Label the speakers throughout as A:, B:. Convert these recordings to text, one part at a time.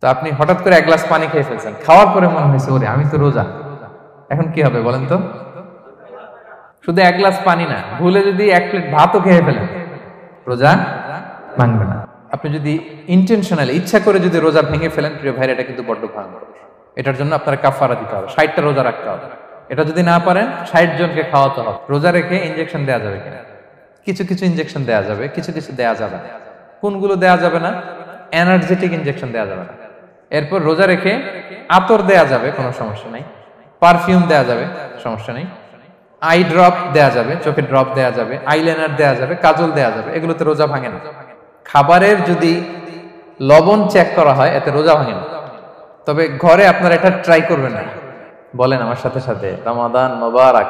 A: তো আপনি হঠাৎ করে এক গ্লাস পানি খেয়ে ফেলছেন, খাওয়ার পরে মনে হয়েছে ওরে আমি তো রোজা, এখন কি হবে বলেন তো? শুধু এক গ্লাস পানি না, ভুলে যদি এক প্লেট ভাতও খেয়ে ফেলেন, রোজা ভাঙবে না। আপনি যদি ইন্টেনশনালি ইচ্ছা করে যদি রোজা ভেঙে ফেলেন, প্রিয় ভাইরা, এটা কিন্তু বড্ড ভয়ঙ্কর। এটার জন্য আপনার কাফারা দিতে হবে, 60টা রোজা রাখতে হবে। এটা যদি না পারেন 60 জনকে খাওয়াতে হবে। রোজা রেখে ইনজেকশন দেওয়া যাবে কিনা? কিছু কিছু ইনজেকশন দেওয়া যাবে, কিছু কিছু দেওয়া যাবে না। কোনগুলো দেওয়া যাবে না? এনার্জেটিক ইনজেকশন দেওয়া যাবে না। এরপর রোজা রেখে আতর দেওয়া যাবে, কোনো সমস্যা নাই। পারফিউম দেওয়া যাবে, সমস্যা নেই। আই ড্রপ দেওয়া যাবে, চোখে ড্রপ দেওয়া যাবে, আইলাইনার দেওয়া যাবে, কাজল দেওয়া যাবে, এগুলোতে রোজা ভাঙে না। খাবারের যদি লবণ চেক করা হয়, এতে রোজা ভাঙে না। তবে ঘরে আপনারা এটা ট্রাই করবেন না। বলেন আমার সাথে সাথে, রমাদান মোবারক,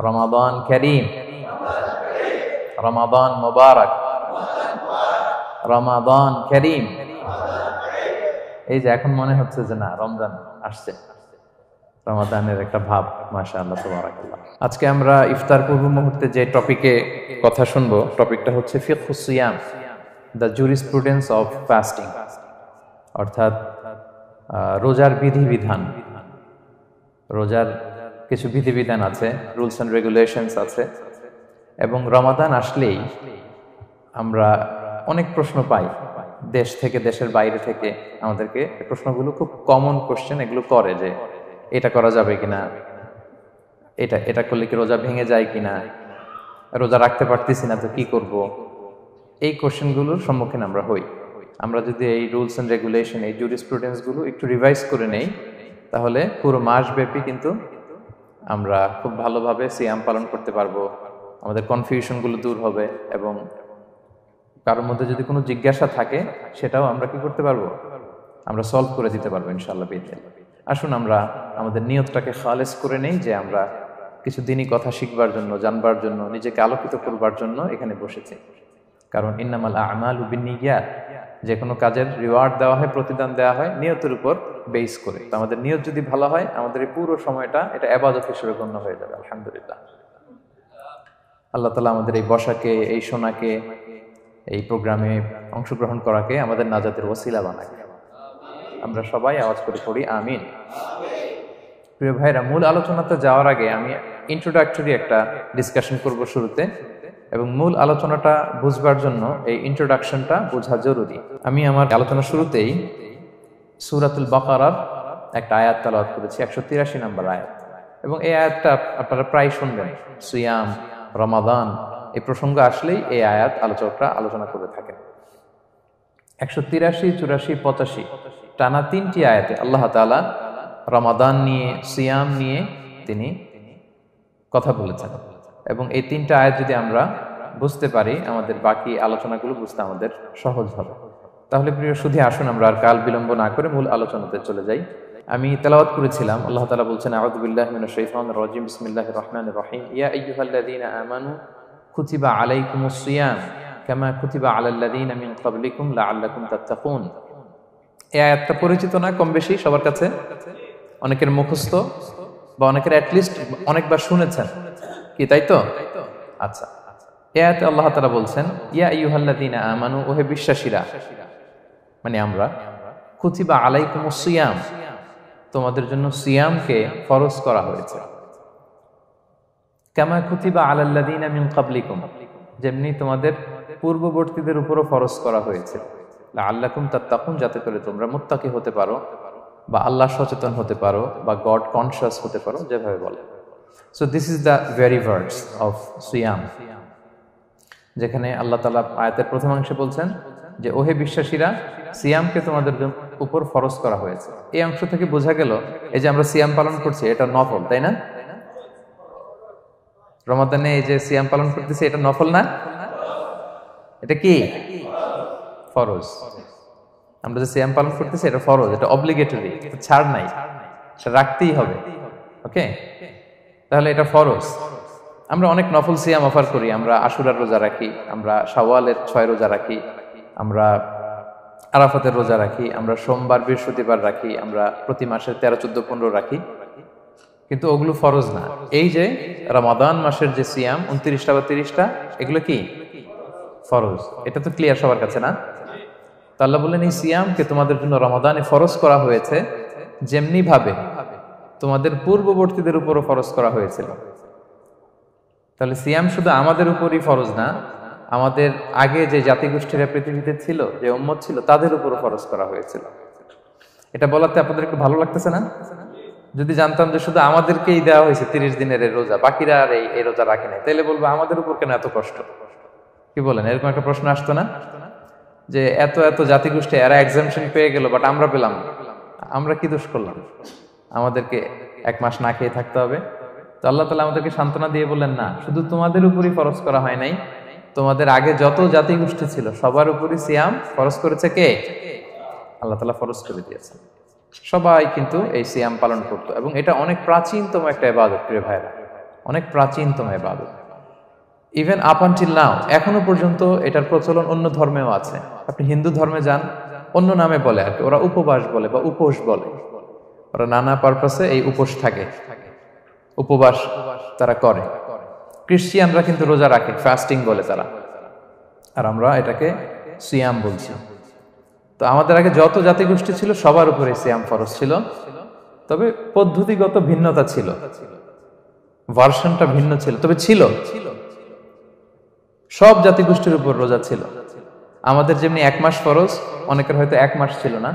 A: রমাদান কারীম, রমাদান মোবারক, রমাদান কারীম। এই যে এখন মনে হচ্ছে যে না, রমজান আসছে, রমাদানের একটা ভাব, মাশাআল্লাহ তাবারাকাল্লাহ। আজকে আমরা ইফতার পূর্ব মুহূর্তে যে টপিকে কথা শুনবো, টপিকটা হচ্ছে ফিকহুস সিয়াম, দ্য জুরিসপ্রুডেন্স অফ ফাস্টিং, অর্থাৎ রোজার বিধিবিধান। রোজার কিছু বিধিবিধান আছে, রুলস অ্যান্ড রেগুলেশনস আছে। এবং রমাদান আসলেই আমরা অনেক প্রশ্ন পাই, দেশ থেকে, দেশের বাইরে থেকে আমাদেরকে প্রশ্নগুলো খুব কমন কোশ্চেন এগুলো করে, যে এটা করা যাবে কিনা, এটা এটা করলে কি রোজা ভেঙে যায় কিনা, রোজা রাখতে পারতেছি না তো কি করব। এই কোশ্চেনগুলোর সম্মুখীন আমরা হই। আমরা যদি এই রুলস অ্যান্ড রেগুলেশন, এই জুরিসপ্রুডেন্সগুলো একটু রিভাইজ করে নেই, তাহলে পুরো মাসব্যাপী কিন্তু আমরা খুব ভালোভাবে সিয়াম পালন করতে পারবো। আমাদের কনফিউশনগুলো দূর হবে, এবং কারোর মধ্যে যদি কোনো জিজ্ঞাসা থাকে সেটাও আমরা কি করতে পারবো, আমরা সলভ করে দিতে পারবো ইনশাআল্লাহ বিইজনিল্লাহ। আসুন আমরা আমাদের নিয়তটাকে খালেস করে নেই, যে আমরা কিছু দিনই কথা শিখবার জন্য, জানবার জন্য, নিজেকে আলোকিত করবার জন্য এখানে বসেছি। কারণ ইন্নামাল আমালু বিন্নিয়াত, যে কোনো কাজের রিওয়ার্ড দেওয়া হয়, প্রতিদান দেওয়া হয় নিয়তের উপর বেস করে। তো আমাদের নিয়ত যদি ভালো হয়, আমাদের এই পুরো সময়টা এটা ইবাদত হিসেবে গণ্য হয়ে যাবে আলহামদুলিল্লাহ। আল্লাহ তাআলা আমাদের এই বসাকে, এই শোনাকে, এই প্রোগ্রামে অংশগ্রহণ করাকে আমাদের নাজাতের ওসিলা বানায়। আমরা সবাই আওয়াজ করে পড়ি আমিন। প্রিয় ভাইরা, মূল আলোচনাতে যাওয়ার আগে আমি ইন্ট্রোডাক্টরি একটা ডিসকাশন করব শুরুতে, এবং মূল আলোচনাটা বুঝবার জন্য এই ইন্ট্রোডাকশনটা বোঝা জরুরি। আমি আমার আলোচনা শুরুতেই সূরাতুল বাকারার একটা আয়াত তেলাওয়াত করেছি, 183 নম্বর আয়াত। এবং এই আয়াতটা আপনারা প্রায় শুনবেন, সিয়াম, রমাদান এই প্রসঙ্গ আসলেই এই আয়াত আলোচকরা আলোচনা করে থাকেন। 183, 84, 85 টানা 3টি আয়াতে আল্লাহ তাআলা রমাদান নিয়ে, সিয়াম নিয়ে তিনি কথা বলেছেন। এবং এই 3টা আয়াত যদি আমরা বুঝতে পারি, আমাদের বাকি আলোচনাগুলো বুঝতে আমাদের সহজ হবে। তাহলে প্রিয় সুধী, আসুন আমরা আর কাল বিলম্ব না করে মূল আলোচনাতে চলে যাই। আমি তেলাওয়াত করেছিলাম, আল্লাহ তাআলা বলছেন, আউযু বিল্লাহি মিনাশ শাইতানির রাজিম, বিসমিল্লাহির রহমানির রহিম, ইয়া আইয়ুহাল্লাযীনা আমানু কুতিবা আলাইকুমুস সিয়াম কামা কুতিবা আলাল্লাযীনা মিন ক্বাবলিকুম লাআল্লাকুম তাত্তাকুন। এই আয়াতটা পরিচিত না কম বেশি সবার কাছে? অনেকের মুখস্থ, বা অনেকের অ্যাটলিস্ট অনেকবার শুনেছেন কি, তাই তো? আচ্ছা, এই আয়াতে আল্লাহ তাআলা বলছেন, ইয়া আইয়ুহাল্লাযীনা আমানু, ওহে বিশ্বাসীরা, মানে আমরা, কুতিবা আলাইকুমুস সিয়াম, তোমাদের জন্য সিয়ামকে ফরজ করা হয়েছে, কামা কুতিবা আলাল্লাযীনা মিন ক্বাবলিকুম, যেমনি তোমাদের পূর্ববর্তীদের উপরও ফরজ করা হয়েছে, লাআল্লাকুম তাত্তাকুন, যাতে করে তোমরা মুত্তাকি হতে পারো, বা আল্লাহ সচেতন হতে পারো, বা গড কনশিয়াস হতে পারো, যেভাবে বলে। So this is the very words of সিয়াম, যেখানে আল্লাহ তাআলা আয়াতের প্রথমাংশে বলছেন যে ওহে বিশ্বাসীরা, সিয়ামকে তোমাদের উপর ফরজ করা হয়েছে। এই অংশ থেকে বোঝা গেল, এই যে আমরা সিয়াম পালন করছি এটা নফল, তাই না? রমাদানে এই যে সিয়াম পালন করতেছি এটা নফল না, এটা কি ফরজ। আমরা যে সিয়াম পালন করতেছি এটা ফরজ, এটা অব্লিগেটরি, ছাড় নাই, সেটা রাখতেই হবে। ওকে, তাহলে এটা ফরজ। আমরা অনেক নফল সিয়াম অফার করি, আমরা আশুরার রোজা রাখি, আমরা শাওয়ালের 6 রোজা রাখি, আমরা আরাফাতের রোজা রাখি, আমরা সোমবার বৃহস্পতিবার রাখি, আমরা প্রতি মাসের 13, 14, 15 রাখি, কিন্তু ওগুলো ফরজ না। এই যে রমাদান মাসের যে সিয়াম 29টা বা 30টা, এগুলো কি ফরজ? এটা তো ক্লিয়ার সবার কাছে না? তো আল্লাহ বললেন এই সিয়ামকে তোমাদের জন্য রমাদানে ফরজ করা হয়েছে যেমনি ভাবে তোমাদের পূর্ববর্তীদের উপরও ফরজ করা হয়েছিল। তাহলে সিয়াম শুধু আমাদের উপরই ফরজ না, আমাদের আগে যে জাতিগোষ্ঠীরা পৃথিবীতে ছিল, যে উম্মত ছিল, তাদের উপরও ফরজ করা হয়েছিল। এটা বলাতে আপনাদের একটু ভালো লাগতেছে না? যদি জানতাম যে শুধু আমাদেরকেই দেওয়া হয়েছে 30 দিনের এই রোজা, বাকিরা আর এই রোজা রাখে নাই, তাহলে বলবো আমাদের উপর কেন এত কষ্ট? কি বলেন? এরকম একটা প্রশ্ন আসতো না যে এত এত জাতিগোষ্ঠী এরা এক্সামশন পেয়ে গেল, বাট আমরা পেলাম না, আমরা কি দোষ করলাম? আমাদেরকে 1 মাস না খেয়ে থাকতে হবে? তো আল্লাহ তাআলা আমাদেরকে সান্ত্বনা দিয়ে বললেন, না, শুধু তোমাদের উপরই ফরজ করা হয় নাই, তোমাদের আগে যত জাতিগোষ্ঠী ছিল সবার উপরই সিয়াম ফরজ করেছে কে? আল্লাহ তাআলা ফরজ করে দিয়েছেন। সবাই কিন্তু এই সিয়াম পালন করত, এবং এটা অনেক প্রাচীনতম একটা ইবাদত প্রিয় ভাইরা, অনেক প্রাচীনতম ইবাদত। ইভেন আপ আনটিল নাও, এখনো পর্যন্ত এটার প্রচলন অন্য ধর্মেও আছে। আপনি হিন্দু ধর্মে যান, অন্য নামে বলে আর কি, ওরা উপবাস বলে বা উপোস বলে, ওরা নানা পারপাসে এই উপোস থাকে, উপবাস তারা করে। ক্রিশ্চিয়ানরা কিন্তু রোজা রাখে, ফাস্টিং বলে তারা, আর আমরা এটাকে সিয়াম বলছি। তো আমাদের আগে যত জাতিগোষ্ঠী ছিল সবার উপরে সিয়াম ফরজ ছিল, তবে পদ্ধতিগত ভিন্নতা ছিল, ভার্সনটা ভিন্ন ছিল, তবে ছিল। সব জাতিগোষ্ঠীর উপর রোজা ছিল। আমাদের যেমনি 1 মাস ফরজ, অনেকের হয়তো 1 মাস ছিল না,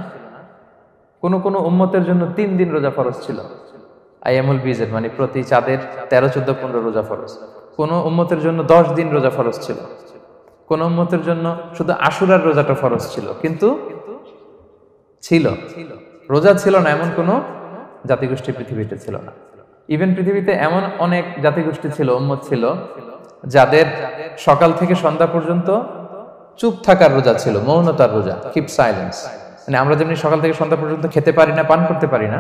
A: কোন কোন উম্মতের জন্য 3 দিন রোজা ফরজ ছিল, আইয়ামুল বীজের, মানে প্রতি চাঁদের 13, 14, 15 রোজা ফরজ। কোন উম্মতের জন্য 10 দিন রোজা ফরজ ছিল, কোন উম্মতের জন্য শুধু আশুরার রোজাটা ফরজ ছিল, কিন্তু ছিল। রোজা ছিল না এমন কোন জাতিগোষ্ঠী পৃথিবীতে ছিল না। ইভেন পৃথিবীতে এমন অনেক জাতিগোষ্ঠী ছিল, উম্মত ছিল, যাদের সকাল থেকে সন্ধ্যা পর্যন্ত চুপ থাকার রোজা ছিল, মৌনতার রোজা, কিপ সাইলেন্স। মানে আমরা যেমনি সকাল থেকে সন্ধ্যা পর্যন্ত খেতে পারি না, পান করতে পারি না,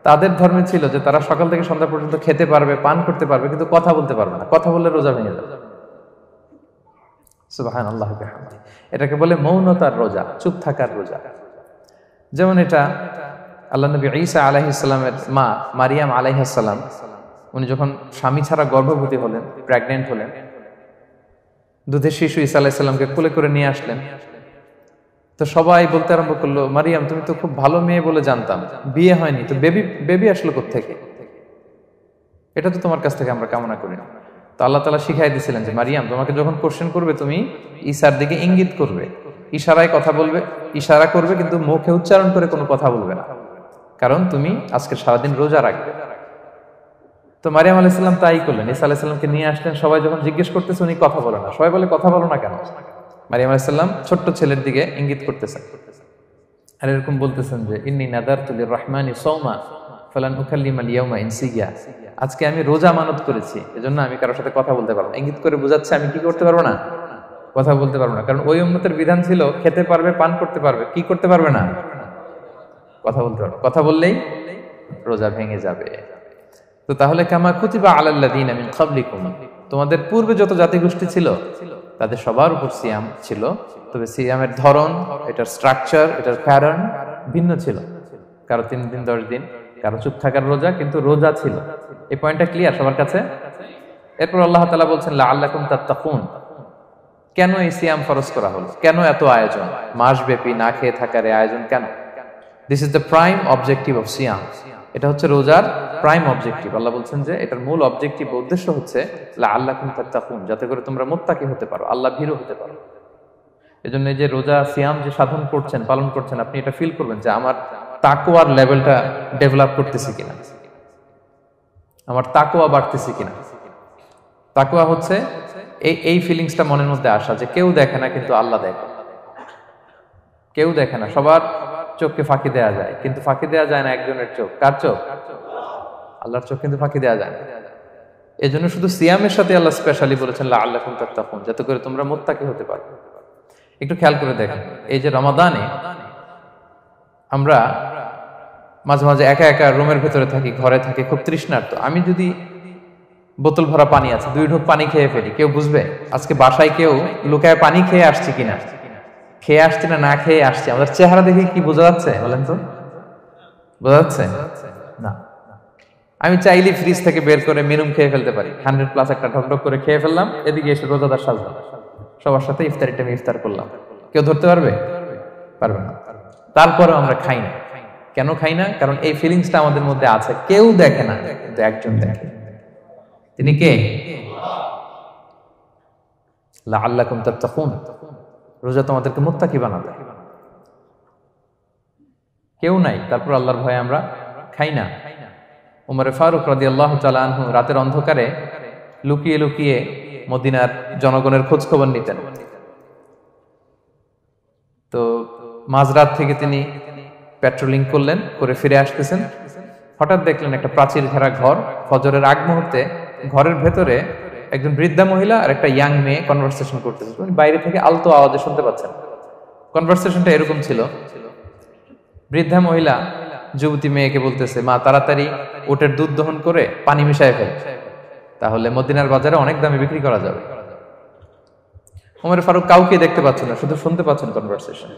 A: তাদের ধর্মে ছিল যে তারা সকাল থেকে সন্ধ্যা পর্যন্ত খেতে পারবে, পান করতে পারবে, কিন্তু কথা বলতে পারবে না, কথা বললে রোজা ভেঙে যাবে। সুবহানাল্লাহ বিহামদিহি। এটাকে বলে মৌনতার রোজা, চুপ থাকার রোজা। যেমন এটা আল্লাহ নবী ঈসা আলাইহিস সালামের মা মারিয়াম আলাইহিস সালাম, উনি যখন স্বামী ছাড়া গর্ভবতী হলেন, প্রেগন্যান্ট হলেন, দুধের শিশু ঈসা আলাইহিস সালামকে কোলে করে নিয়ে আসলেন। তো সবাই বলতে আরম্ভ করলো, মারিয়াম তুমি তো খুব ভালো মেয়ে বলে জানতাম, বিয়ে হয়নি, তো বেবি আসলো কোত্থেকে? এটা তো তোমার কাছ থেকে আমরা কামনা করি না। তো আল্লাহ তাআলা শিখাই দিয়েছিলেন যে মারিয়াম, তোমাকে যখন কোশ্চেন করবে তুমি ঈসার দিকে ইঙ্গিত করবে, ইশারায় কথা বলবে, ইশারা করবে, কিন্তু মুখে উচ্চারণ করে কোনো কথা বলবে না, কারণ তুমি আজকে সারাদিন রোজা রাখবে। তো মারিয়াম আলাইহিস সালাম তাই করলেন, ঈসা আলাইহিস সালামকে নিয়ে আসলেন। সবাই যখন জিজ্ঞেস করতেছে উনি কথা বলে না, সবাই বলে কথা বলো না কেন? মারিয়াম আলাইহিস সালাম ছোট্ট ছেলের দিকে ইঙ্গিত করতেছেন, আর এরকম বলতেছেন যে ইন্নী নাযারতু লির-রাহমানি সাওমা ফালান উকাল্লিমাল ইয়াওমা ইনসিয়া, আজকে আমি রোজা মানত করেছি, এজন্য আমি কারোর সাথে কথা বলতে পারবো না। ইঙ্গিত করে বোঝাচ্ছে আমি কি করতে পারবো না? কথা বলতে পারবো না। কারণ ওই উম্মতের বিধান ছিল খেতে পারবে, পান করতে পারবে, কি করতে পারবে না? কথা বলতে পারবে। কথা বললেই রোজা ভেঙে যাবে। তো তাহলে কামা কুতিবা আলাল্লাযীনা মিন ক্বাবলিকুম, তোমাদের পূর্বে যত জাতিগোষ্ঠী ছিল তাদের সবার উপর সিয়াম ছিল, তবে সিয়ামের ধরন, এটার স্ট্রাকচার, এটার প্যাটার্ন ভিন্ন ছিল। কারো 3 দিন 10 দিন, কারো চুপ থাকার রোজা, কিন্তু রোজা ছিল। এই পয়েন্টটা ক্লিয়ার সবার কাছে? এরপর আল্লাহ তাআলা বলছেন লাআল্লাকুম তাত্তাকুন, কেন এই সিয়াম ফরজ করা হলো? কেন এত আয়োজন? মাসব্যাপী না খেয়ে থাকার এই আয়োজন কেন? This is the prime objective of সিয়াম। এটা হচ্ছে রোজার প্রাইম অবজেক্টিভ। আল্লাহ বলছেন যে এটার মূল অবজেক্টিভ, উদ্দেশ্য হচ্ছে লাআল্লাকুম তাত্তাকুন, যাতে করে তোমরা মুত্তাকি হতে পারো, আল্লাহ ভীরু হতে পারো। এজন্য এই যে রোজা সিয়াম যে সাধন করছেন, পালন করছেন, আপনি এটা ফিল করবেন যে আমার তাকওয়ার লেভেলটা ডেভেলপ করতেছি কিনা, আমার তাকওয়া বাড়তেছি কিনা। তাকওয়া হচ্ছে এই ফিলিংসটা মনের মধ্যে আসা যে কেউ দেখে না কিন্তু আল্লাহ দেখে। কেউ দেখে না, সবার চোখকে ফাঁকি দেওয়া যায়, কিন্তু ফাঁকি দেওয়া যায় না একজনের চোখ। কার চোখ? আল্লাহর চোখ কিন্তু ফাঁকি দেওয়া যায় না। এজন্য শুধু সিয়ামের সাথে আল্লাহ স্পেশালি বলেছেন লাআল্লাকুম তাত্তাকুন, যাতে করে তোমরা মুত্তাকি হতে পারো। একটু খেয়াল করে দেখেন, এই যে রমাদানে আমরা মাঝে মাঝে একা একা রুমের ভেতরে থাকি, ঘরে থাকি, খুব তৃষ্ণার্ত। আমি যদি বোতল ভরা পানি আছে, 2 ঢোক পানি খেয়ে ফেলি, কেউ বুঝবে? আজকে বাসায় কেউ লুকায় পানি খেয়ে আসছে কিনা, খেয়ে আসছে না না খেয়ে আসছে, আমাদের চেহারা দেখে কি বোঝা যাচ্ছে বলেন তো? বোঝা যাচ্ছে না। আমি চাইলে ফ্রিজ থেকে বের করে মিনুম খেয়ে ফেলতে পারি, 100+ একটা ঢকঢক করে খেয়ে ফেললাম, এদিকে এসে রোজাদার সাজলাম, সবার সাথে ইফতারি টাইমে ইফতার করলাম, কেউ ধরতে পারবে? পারবে না। তারপরেও আমরা খাই না। কেন খাই না? কারণ এই ফিলিংসটা আমাদের মধ্যে আছে, কেউ দেখে না কিন্তু একজন দেখে। তিনি কে? লাআল্লাকুম তাত্তাকুন। রোজা তোমাদেরকে মুত্তাকি বানাবে। কেউ নাই, তারপর আল্লাহর ভয়ে আমরা খাই না। উমরে ফারুক রাদিয়াল্লাহু তাআলা আনহু রাতের অন্ধকারে লুকিয়ে লুকিয়ে মদিনার জনগণের খোঁজ খবর নিতেন। তো মাঝরাত থেকে তিনি পেট্রোলিং করলেন, করে ফিরে আসতেছেন, হঠাৎ দেখলেন একটা প্রাচীর ঘেরা ঘর। ফজরের আগ মুহূর্তে ঘরের ভেতরে একজন বৃদ্ধা মহিলা আর একটা ইয়াং মেয়ে কনভারসেশন করতেছে। উনি বাইরে থেকে আলতো আওয়াজে শুনতে পাচ্ছেন। কনভারসেশনটা এরকম ছিল, বৃদ্ধা মহিলা যুবতী মেয়েকে বলতেছে, মা তাড়াতাড়ি ওটের দুধ দহন করে পানি মিশায় ফেল, তাহলে মদিনার বাজারে অনেক দামে বিক্রি করা যাবে। ওমর ফারুক কাউকে দেখতে পাচ্ছেন না, শুধু শুনতে পাচ্ছেন কনভারসেশন।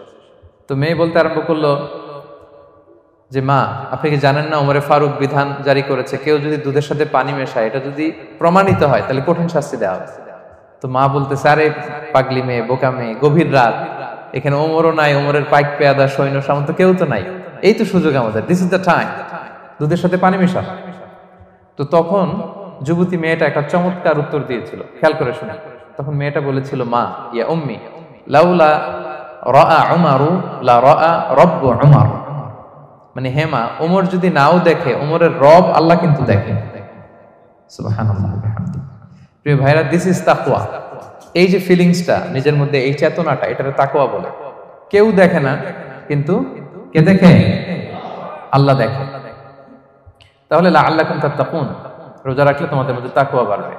A: তো মেয়ে বলতে আরম্ভ করলো যে, মা আপনি কি জানেন না ওমরে ফারুক বিধান জারি করেছে, কেউ যদি দুধের সাথে পানি মেশায়, এটা যদি প্রমাণিত হয় তাহলে কঠিন শাস্তি দেওয়া হবে। তো মা বলতেছে, আরে পাগলি মেয়ে, বোকা মেয়ে, গভীর রাত, এখানে ওমরও নাই, ওমরের পাইক পেয়াদা সৈন্য সামন্ত কেউ তো নাই, এই তো সুযোগ আমাদের, দিস ইজ দ্য টাইম, দুধের সাথে পানি মেশা। তো তখন যুবতী মেয়েটা একটা চমৎকার উত্তর দিয়েছিল, খেয়াল করে শুনে। তখন মেয়েটা বলেছিল, মা ইয়া উম্মি লাউলা রাআ উমারু লা রাআ রব্বু উমার। মানে হে মা, ওমর যদি নাও দেখে, ওমরের রব আল্লাহ কিন্তু দেখে। সুবহানাল্লাহ ওয়া বিহামদিহি। প্রিয় ভাইরা, দিস ইজ তাকওয়া। এই যে ফিলিংসটা নিজের মধ্যে, এই চেতনাটা, এটারে তাকওয়া বলে। কেউ দেখে না কিন্তু কে দেখে? আল্লাহ দেখে। তাহলে লাআল্লাকুম তাত্তাকুন, রোজা রাখলে তোমাদের মধ্যে তাকওয়া বাড়বে।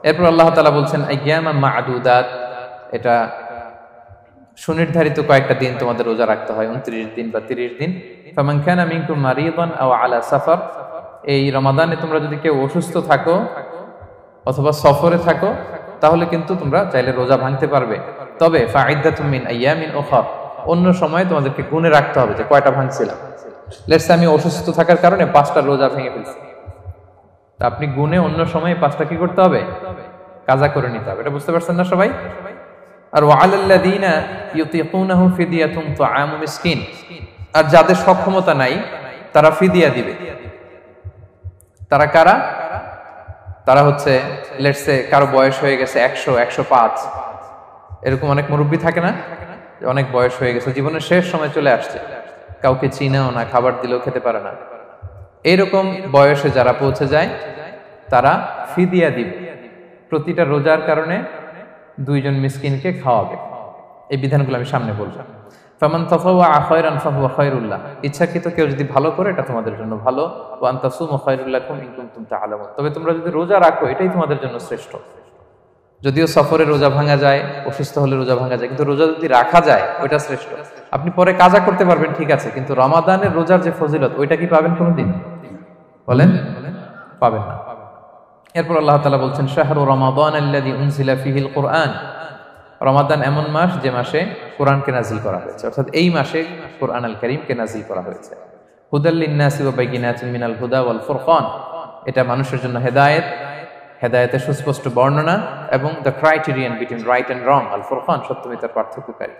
A: এরপর আল্লাহ তাআলা বলছেন আইয়ামান মা'দুদাত, এটা সুনির্ধারিত কয়েকটা দিন তোমাদের রোজা রাখতে হয়, 29 দিন বা 30 দিন। ফামান কানা মিনকুম মারিদান আও আলা সাফার, এই রমাদানে তোমরা যদি কেউ অসুস্থ থাকো অথবা সফরে থাকো, তাহলে কিন্তু তোমরা চাইলে রোজা ভাঙতে পারবে। তবে ফাইদ্দাতুম মিন আইয়ামিন উখর, অন্য সময় তোমাদেরকে গুণে রাখতে হবে যে কয়টা ভাঙছিলাম। লেটস সে আমি অসুস্থ থাকার কারণে 5টা রোজা ভেঙে ফেলছি, তা আপনি গুণে অন্য সময় 5টা কি করতে হবে? কাজা করে নিতে হবে। এটা বুঝতে পারছেন না সবাই? আর ওয়ালাল্লাযীনা ইউতিকুনাহু ফিদিয়াতুন তুআমু মিসকিন, আর যাদের সক্ষমতা নাই তারা ফিদিয়া দিবে। তারা কারা? তারা হচ্ছে লেটস সে কারো বয়স হয়ে গেছে 100, 105, এরকম অনেক মুরব্বী থাকে না, অনেক বয়স হয়ে গেছে, জীবনের শেষ সময় চলে আসছে, কাউকে চিনেও না, খাবার দিলেও খেতে পারে না, এইরকম বয়সে যারা পৌঁছে যায় তারা ফিদিয়া দিবে। প্রতিটা রোজার কারণে 2 জন মিসকিনকে খাওয়াবে। এই বিধানগুলো আমি সামনে বলবো। ফামান তাতাওয়া খায়রান ফাহুয়া খায়রুল লাহ, ইচ্ছাকৃত কেউ যদি ভালো করে এটা তোমাদের জন্য ভালো। ওয়া আন তাসুমু খায়রুল লাকুম ইন কুনতুম তা'লামুন, তবে তোমরা যদি রোজা রাখো এটাই তোমাদের জন্য শ্রেষ্ঠ। যদিও সফরে রোজা ভাঙা যায়, অসুস্থ হলে রোজা ভাঙা যায়, কিন্তু রোজা যদি রাখা যায় ওইটা শ্রেষ্ঠ। আপনি পরে কাজা করতে পারবেন, ঠিক আছে, কিন্তু রমাদানের রোজার যে ফজিলত ওইটা কি পাবেন কোনোদিন? বলেন, পাবেন না। এরপর আল্লাহ তাআলা বলছেন শাহরু রমাদান আল্লাযী উনজিলা ফীহিল কুরআন, রমাদান এমন মাস যে মাসে কোরআনকে নাজিল করা হয়েছে, অর্থাৎ এই মাসে কোরআন আল কারীমকে নাজিল করা হয়েছে। হুদাল লিন-নাসি ওয়া বাইয়িনাতিন মিনাল হুদা ওয়াল ফুরকান, এটা মানুষের জন্য হেদায়েত, হেদায়েতের সুস্পষ্ট বর্ণনা, এবং the criterion between right and wrong, আল ফুরকান সত্যমিতার পার্থক্যকারী।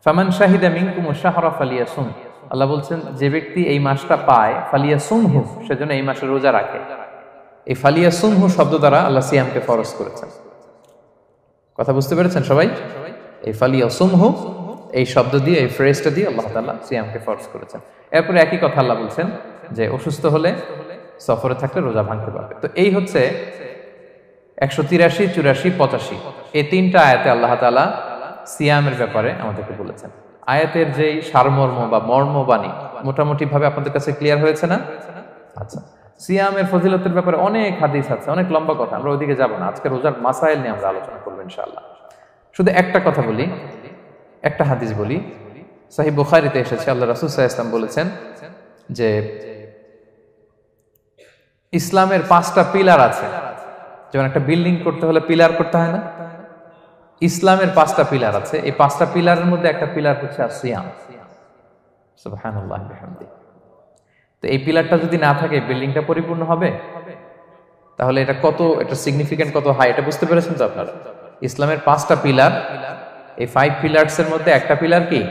A: ফামান শাহিদা মিনকুমুশ শাহরা ফালিয়াসুম, আল্লাহ বলছেন যে ব্যক্তি এই মাসটা পায়, ফালিয়াসুমহু, সেজন্য এই মাসে রোজা রাখে। এই ফালিয়াসুমহু শব্দ দ্বারা আল্লাহ সিয়ামকে ফরজ করেছেন। কথা বুঝতে পেরেছেন সবাই? এই ফালিয়াসুমহু এই শব্দ দিয়ে, এই ফ্রেজটা দিয়ে আল্লাহ তাআলা সিয়ামকে ফরজ করেছেন। এরপরে একই কথা আল্লাহ বলছেন যে অসুস্থ হলে, সফরে থাকলে রোজা ভাঙতে পারবে। তো এই হচ্ছে 183, 84, 85 এই 3টা আয়াতে আল্লাহ তাআলা সিয়ামের ব্যাপারে আমাদেরকে বলেছেন। আয়াতের যেই সারমর্ম বা মর্মবাণী মোটামুটি ভাবে আপনাদের কাছে ক্লিয়ার হয়েছে না? আচ্ছা, সিয়ামের ফজিলতের ব্যাপারে অনেক হাদিস আছে, অনেক লম্বা কথা, আমরা ওইদিকে যাব না। আজকে রোজার মাসাইল নিয়ে আমরা আলোচনা করবো ইনশাআল্লাহ। শুধু একটা কথা বলি, একটা হাদিস বলি। সহিহ বুখারীতে এসেছে, আল্লাহ রাসূল সাল্লাল্লাহু আলাইহি ওয়াসাল্লাম বলেছেন যে ইসলামের 5টা পিলার আছে। যেমন একটা বিল্ডিং করতে হলে পিলার করতে হয় না? ইসলামের 5টা পিলার আছে। এই 5টা পিলারের মধ্যে একটা পিলার হচ্ছে সিয়াম। সুবহানাল্লাহ ওয়া বিহামদিহি। তো এই পিলারটা যদি না থাকে বিল্ডিংটা পরিপূর্ণ হবে? তাহলে এটা কত, এটা সিগনিফিকেন্ট কত হাই, এটা বুঝতে পেরেছেন তো আপনারা? ইসলামের 5টা পিলার, এই 5 পিলার্স এর মধ্যে একটা পিলার কি?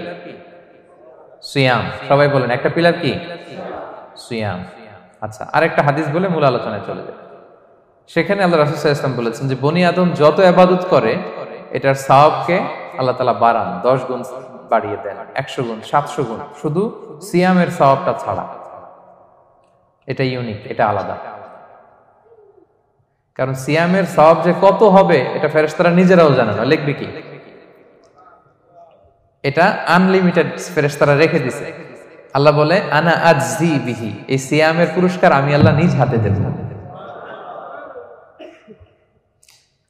A: সিয়াম। সবাই বলেন একটা পিলার কি? সিয়াম। আচ্ছা, আরেকটা হাদিস বলে মূল আলোচনায় চলে যায়। সেখানে আল্লাহ রাসূল সাল্লাল্লাহু আলাইহি ওয়াসাল্লাম বলেছেন যে বনি আদম যত ইবাদত করে এটার সওয়াবকে আল্লাহ তাআলা বাড়ান, 10 গুণ বাড়িয়ে দেন, 100 গুণ, 700 গুণ, শুধু সিয়ামের সওয়াবটা ছাড়া। এটা ইউনিক, এটা আলাদা। কারণ সিয়ামের সওয়াব যে কত হবে এটা ফেরেশতারা নিজেরাও জানে না, লিখবে কি? এটা আনলিমিটেড ফেরেশতারা রেখে দিছে। আল্লাহ বলে আনা আজজি বিহি, এই সিয়ামের পুরস্কার আমি আল্লাহ নিজ হাতে দেব।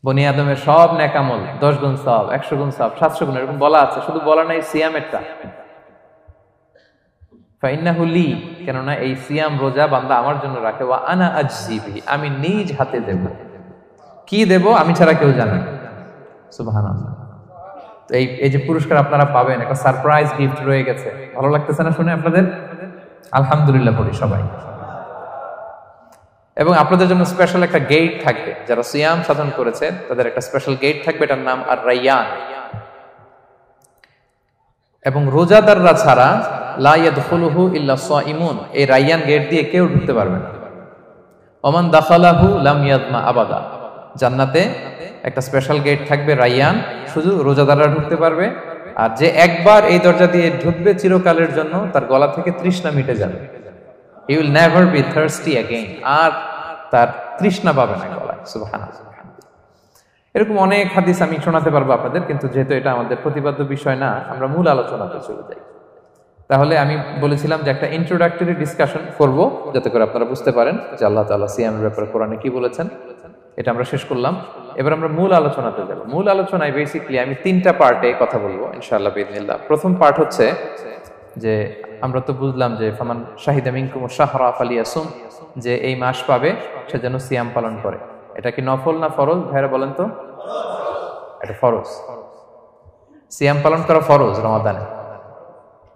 A: বনি আদমের সব নেক আমল 10 গুণ সওয়াব, 100 গুণ সওয়াব, 700 গুণ এরকম বলা আছে, শুধু বলা নাই সিয়ামেরটা। ফাইন্নাহু লি, কেননা এই সিয়াম রোজা বান্দা আমার জন্য রাখে, ওয়া আনা আজজি বিহি, আমি নিজ হাতে দেব। কি দেব আমি ছাড়া কেউ জানে না। সুবহানাল্লাহ। তো এই যে পুরস্কার আপনারা পাবেন, একটা সারপ্রাইজ গিফট রয়ে গেছে। ভালো লাগতেছে না শুনে আপনাদের? আলহামদুলিল্লাহ পড়ি সবাই। এবং আপনাদের জন্য স্পেশাল একটা গেট থাকবে, যারা সিয়াম সাধন করেছে তাদের একটা স্পেশাল গেট থাকবে, এটার নাম আর রাইয়ান। এবং রোজাদাররা ছাড়া লা ইয়াদখুলুহু ইল্লা সাইমুন, এই রাইয়ান গেট দিয়ে কেউ ঢুকতে পারবে না। ওমান দাখালাহু লাম ইয়াদমা আবাদা, জান্নাতে একটা স্পেশাল গেট থাকবে রাইয়ান, শুধু রোজাদাররা ঢুকতে পারবে। আর যে একবার এই দরজা দিয়ে ঢুকবে চিরকালের জন্য তার গলা থেকে তৃষ্ণা মিটে যাবে। He will never be thirsty again, আর তার তৃষ্ণা পাবে না গলায়। সুবহানাল্লাহ। এরকম অনেক হাদিস আমি শোনাতে পারবো আপনাদের, কিন্তু যেহেতু এটা আমাদের প্রতিপাদ্য বিষয় না, আমরা মূল আলোচনাতে চলে যাই। তাহলে আমি বলেছিলাম যে একটা ইন্ট্রোডাক্টরি ডিসকাশন করব, যাতে করে আপনারা বুঝতে পারেন যে আল্লাহ তাআলা সিয়ামের ব্যাপারে কোরআনে কি বলেছেন। এটা আমরা শেষ করলাম, এবার আমরা মূল আলোচনাতে যাব। মূল আলোচনায় বেসিক্যালি আমি 3টা পার্টে কথা বলবো ইনশাআল্লাহ বিইذنিল্লাহ। প্রথম পার্ট হচ্ছে যে আমরা তো বুঝলাম যে ফামান শাহিদা মিনকুম শাহরা ফালিয়াসুম, যে এই মাস পাবে সে যেন সিয়াম পালন করে। এটা কি নফল না ফরজ ভাইরা বলেন তো? এটা ফরজ। সিয়াম পালন করা ফরজ রমাদানে।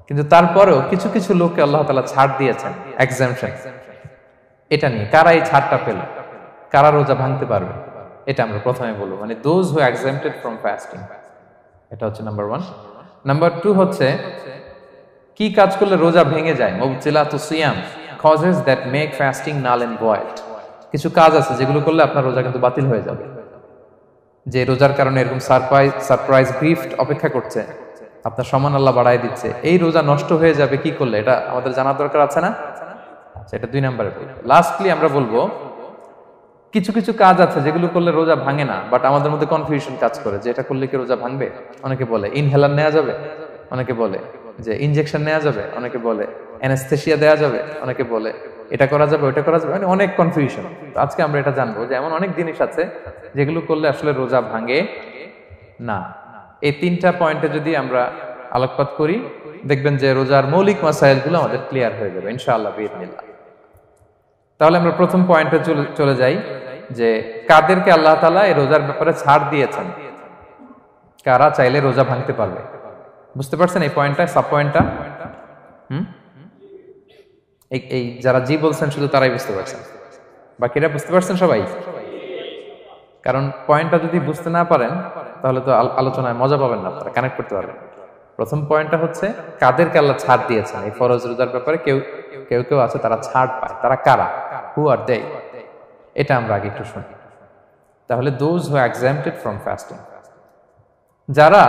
A: কিন্তু তারপরেও কিছু কিছু লোককে আল্লাহ তাআলা ছাড় দিয়েছেন, এক্সাম্পশন। এটা নিয়ে কারা এই ছাড়টা পেল, কারা রোজা ভাঙতে পারবে, এটা আমরা প্রথমে বলবো। মানে দোজ হু এক্সাম্পটেড ফ্রম ফাস্টিং, এটা হচ্ছে নাম্বার 1। নাম্বার 2 হচ্ছে কি কাজ করলে রোজা ভেঙে যায়। মুবতিলাতু সিয়াম, causes that make fasting null and void. কিছু কাজ আছে যেগুলো করলে আপনার রোজা কিন্তু বাতিল হয়ে যাবে। যে রোজার কারণে এরকম সারপ্রাইজ গিফট অপেক্ষা করছে, আপনার সমান আল্লাহ বাড়ায় দিচ্ছে, এই রোজা নষ্ট হয়ে যাবে কি করলে, এটা আমাদের জানার দরকার আছে না? আচ্ছা, এটা 2 নম্বরে। লাস্টলি আমরা বলবো কিছু কিছু কাজ আছে যেগুলো করলে রোজা ভাঙে না, বাট আমাদের মধ্যে কনফিউশন কাজ করে যে এটা করলে কি রোজা ভাঙবে। অনেকে বলে ইনহেলার নেওয়া যাবে, অনেকে বলে যে ইনজেকশন নেওয়া যাবে, অনেকে বলে অ্যানেস্থেসিয়া দেওয়া যাবে, অনেকে বলে এটা করা যাবে ওটা করা যাবে, মানে অনেক কনফিউশন। আজকে আমরা এটা জানবো যে এমন অনেক জিনিস আছে যেগুলো করলে আসলে রোজা ভাঙে না। এই 3টা পয়েন্টে যদি আমরা আলোকপাত করি, দেখবেন যে রোজার মৌলিক মাসাইলগুলো আমাদের ক্লিয়ার হয়ে যাবে ইনশাআল্লাহ বিইذনিল্লাহ। তাহলে আমরা প্রথম পয়েন্টে চলে যাই যে কাদেরকে আল্লাহ তাআলা এই রোজার ব্যাপারে ছাড় দিয়েছেন, কারা চাইলে রোজা ভাঙতে পারবে। বুঝতে পারছেন এই পয়েন্টটা, সাব পয়েন্টটা? এই যারা জি বলছেন শুধু তারাই বুঝতে পারছেন, বাকিরা বুঝতে পারছেন সবাই? কারণ পয়েন্টটা যদি বুঝতে না পারেন তাহলে তো আলোচনায় মজা পাবেন না, আপনারা কানেক্ট করতে পারবেন। প্রথম পয়েন্টটা হচ্ছে কাদেরকে আল্লাহ ছাড় দিয়েছেন এই ফরজ রোজার ব্যাপারে। কেউ কেউ আছে তারা ছাড় পায়, তারা কারা? হু আর দে? এটা আমরা আগে একটু শুনি। তাহলে দোজ হু এক্সাম্পটেড ফ্রম ফাস্টিং, যারা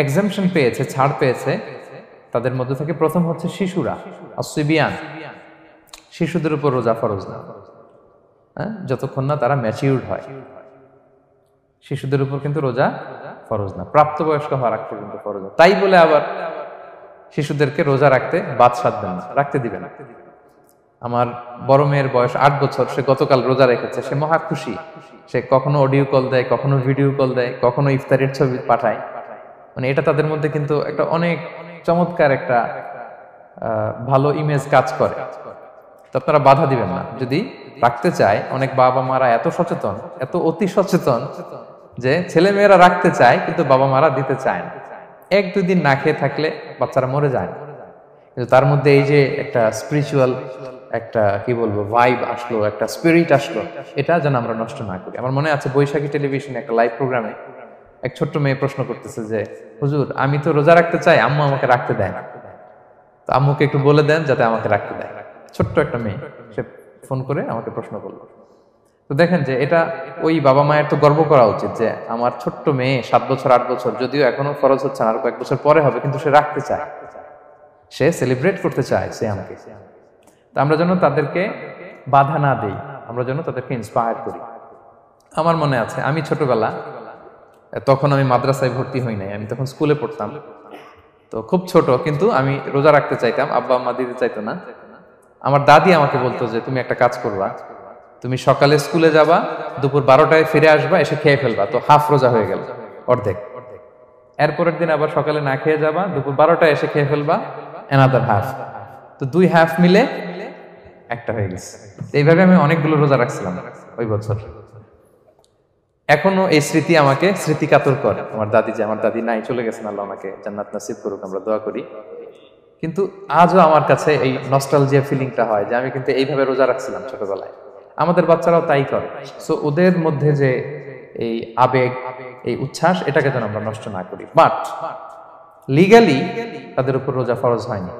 A: এক্সাম্পশন পেয়েছে, ছাড় পেয়েছে, তাদের মধ্যে থেকে প্রথম হচ্ছে শিশুরা, আসিবিয়ান। শিশুদের উপর রোজা ফরজ না, যতক্ষণ না তারা ম্যাচিউরড হয়। শিশুদের উপর কিন্তু রোজা ফরজ না, প্রাপ্তবয়স্ক হওয়ার আগ পর্যন্ত ফরজ না। তাই বলে আবার শিশুদেরকে রোজা রাখতে বাদ সাধবেন না, রাখতে দিবেন না। আমার বড় মেয়ের বয়স 8 বছর, সে গতকাল রোজা রেখেছে, সে মহা খুশি। সে কখনো অডিও কল দেয়, কখনো ভিডিও কল দেয়, কখনো ইফতারের ছবি পাঠায়। মানে এটা তাদের মধ্যে কিন্তু একটা অনেক চমৎকার একটা ভালো ইমেজ কাজ করে। তো আপনারা বাধা দিবেন না যদি রাখতে চায়। অনেক বাবা মারা এত সচেতন, এত অতি সচেতন যে ছেলে মেয়েরা রাখতে চায় কিন্তু বাবা মারা দিতে চায় না। 1-2 দিন না খেয়ে থাকলে বাচ্চারা মরে যায় না, কিন্তু তার মধ্যে এই যে একটা স্পিরিচুয়াল একটা কি বলবো ভাইব আসলো, একটা স্পিরিট আসলো, এটা যেন আমরা নষ্ট না করি। আমার মনে আছে বৈশাখী টেলিভিশনে একটা লাইভ প্রোগ্রামে এক ছোট্ট মেয়ে প্রশ্ন করতেছে যে হুজুর আমি তো রোজা রাখতে চাই, আম্মু আমাকে রাখতে দেয় না। তো আম্মুকে একটু বলে দেন যাতে আমাকে রাখতে দেয়। ছোট্ট একটা মেয়ে, সে ফোন করে আমাকে প্রশ্ন করলো। তো দেখেন যে এটা ওই বাবা মায়ের তো গর্ব করা উচিত যে আমার ছোট্ট মেয়ে 7 বছর 8 বছর, যদিও এখনো ফরজ হচ্ছে না, আর কয়েক বছর পরে হবে, কিন্তু সে রাখতে চায়, সে সেলিব্রেট করতে চায় সে আমাকে। তো আমরা যেন তাদেরকে বাধা না দেই, আমরা যেন তাদেরকে ইন্সপায়ার করি। আমার মনে আছে আমি ছোটবেলা, তখন আমি মাদ্রাসায় ভর্তি হই নাই, আমি তখন স্কুলে পড়তাম, তো খুব ছোট, কিন্তু আমি রোজা রাখতে চাইতাম, আব্বা আম্মা দিতে চাইতো না। আমার দাদি আমাকে বলতো যে তুমি একটা কাজ করবা, তুমি সকালে স্কুলে যাবা, দুপুর 12টায় ফিরে আসবা, এসে খেয়ে ফেলবা, তো হাফ রোজা হয়ে গেল, অর্ধেক। এরপরের দিন আবার সকালে না খেয়ে যাবা, দুপুর 12টায় এসে খেয়ে ফেলবা, অ্যানাদার হাফ, তো 2 হাফ মিলে একটা হয়ে গেছে। এইভাবে আমি অনেকগুলো রোজা রাখছিলাম ওই বছর। এখনো এই স্মৃতি আমাকে স্মৃতিকাতর করে। আমার দাদি নাই, চলে গেছেন, আল্লাহ ওনাকে জান্নাত নসিব করুক, আমরা দোয়া করি। কিন্তু আজও আমার কাছে এই নস্টালজিয়া ফিলিংটা হয় যে আমি কিন্তু এইভাবে রোজা রাখছিলাম ছোটবেলায়। আমাদের বাচ্চারাও তাই করে। সো ওদের মধ্যে যে এই আবেগ, এই উচ্ছ্বাস, এটাকে যেন আমরা নষ্ট না করি। বাট লিগালি তাদের উপর রোজা ফরজ হয়নি,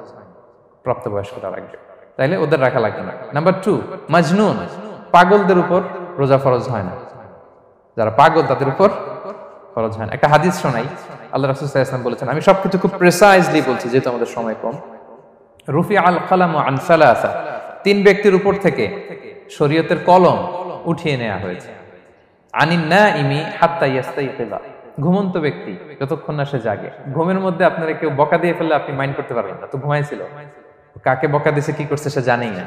A: প্রাপ্তবয়স্করা রাখবে, তাইলে ওদের রাখা লাগবে না। নাম্বার 2, মাজনুন, পাগলদের উপর রোজা ফরজ হয় না। যারা পাগল তাদের উপর ফরজ হয় না। একটা হাদিস শোনাই, আল্লাহ রাসূল সাল্লাল্লাহু আলাইহি ওয়াসাল্লাম বলেছেন, আমি সবকিছু খুব প্রিসাইজলি বলছি যেহেতু আমাদের সময় কম। রুফি আল কালামু আন সালাসা, 3 ব্যক্তির উপর থেকে শরীয়তের কলম উঠিয়ে নেওয়া হয়েছে। আনিন নাইমি হাত্তা ইয়াস্তাইকিযা, ঘুমন্ত ব্যক্তি যতক্ষণ না সে জাগে। ঘুমের মধ্যে আপনারা কেউ বকা দিয়ে ফেললে আপনি মাইন্ড করতে পারবেন না, তো ঘুমাইছিল, কাকে বকা দিয়েছে কি করছে সে জানেই না।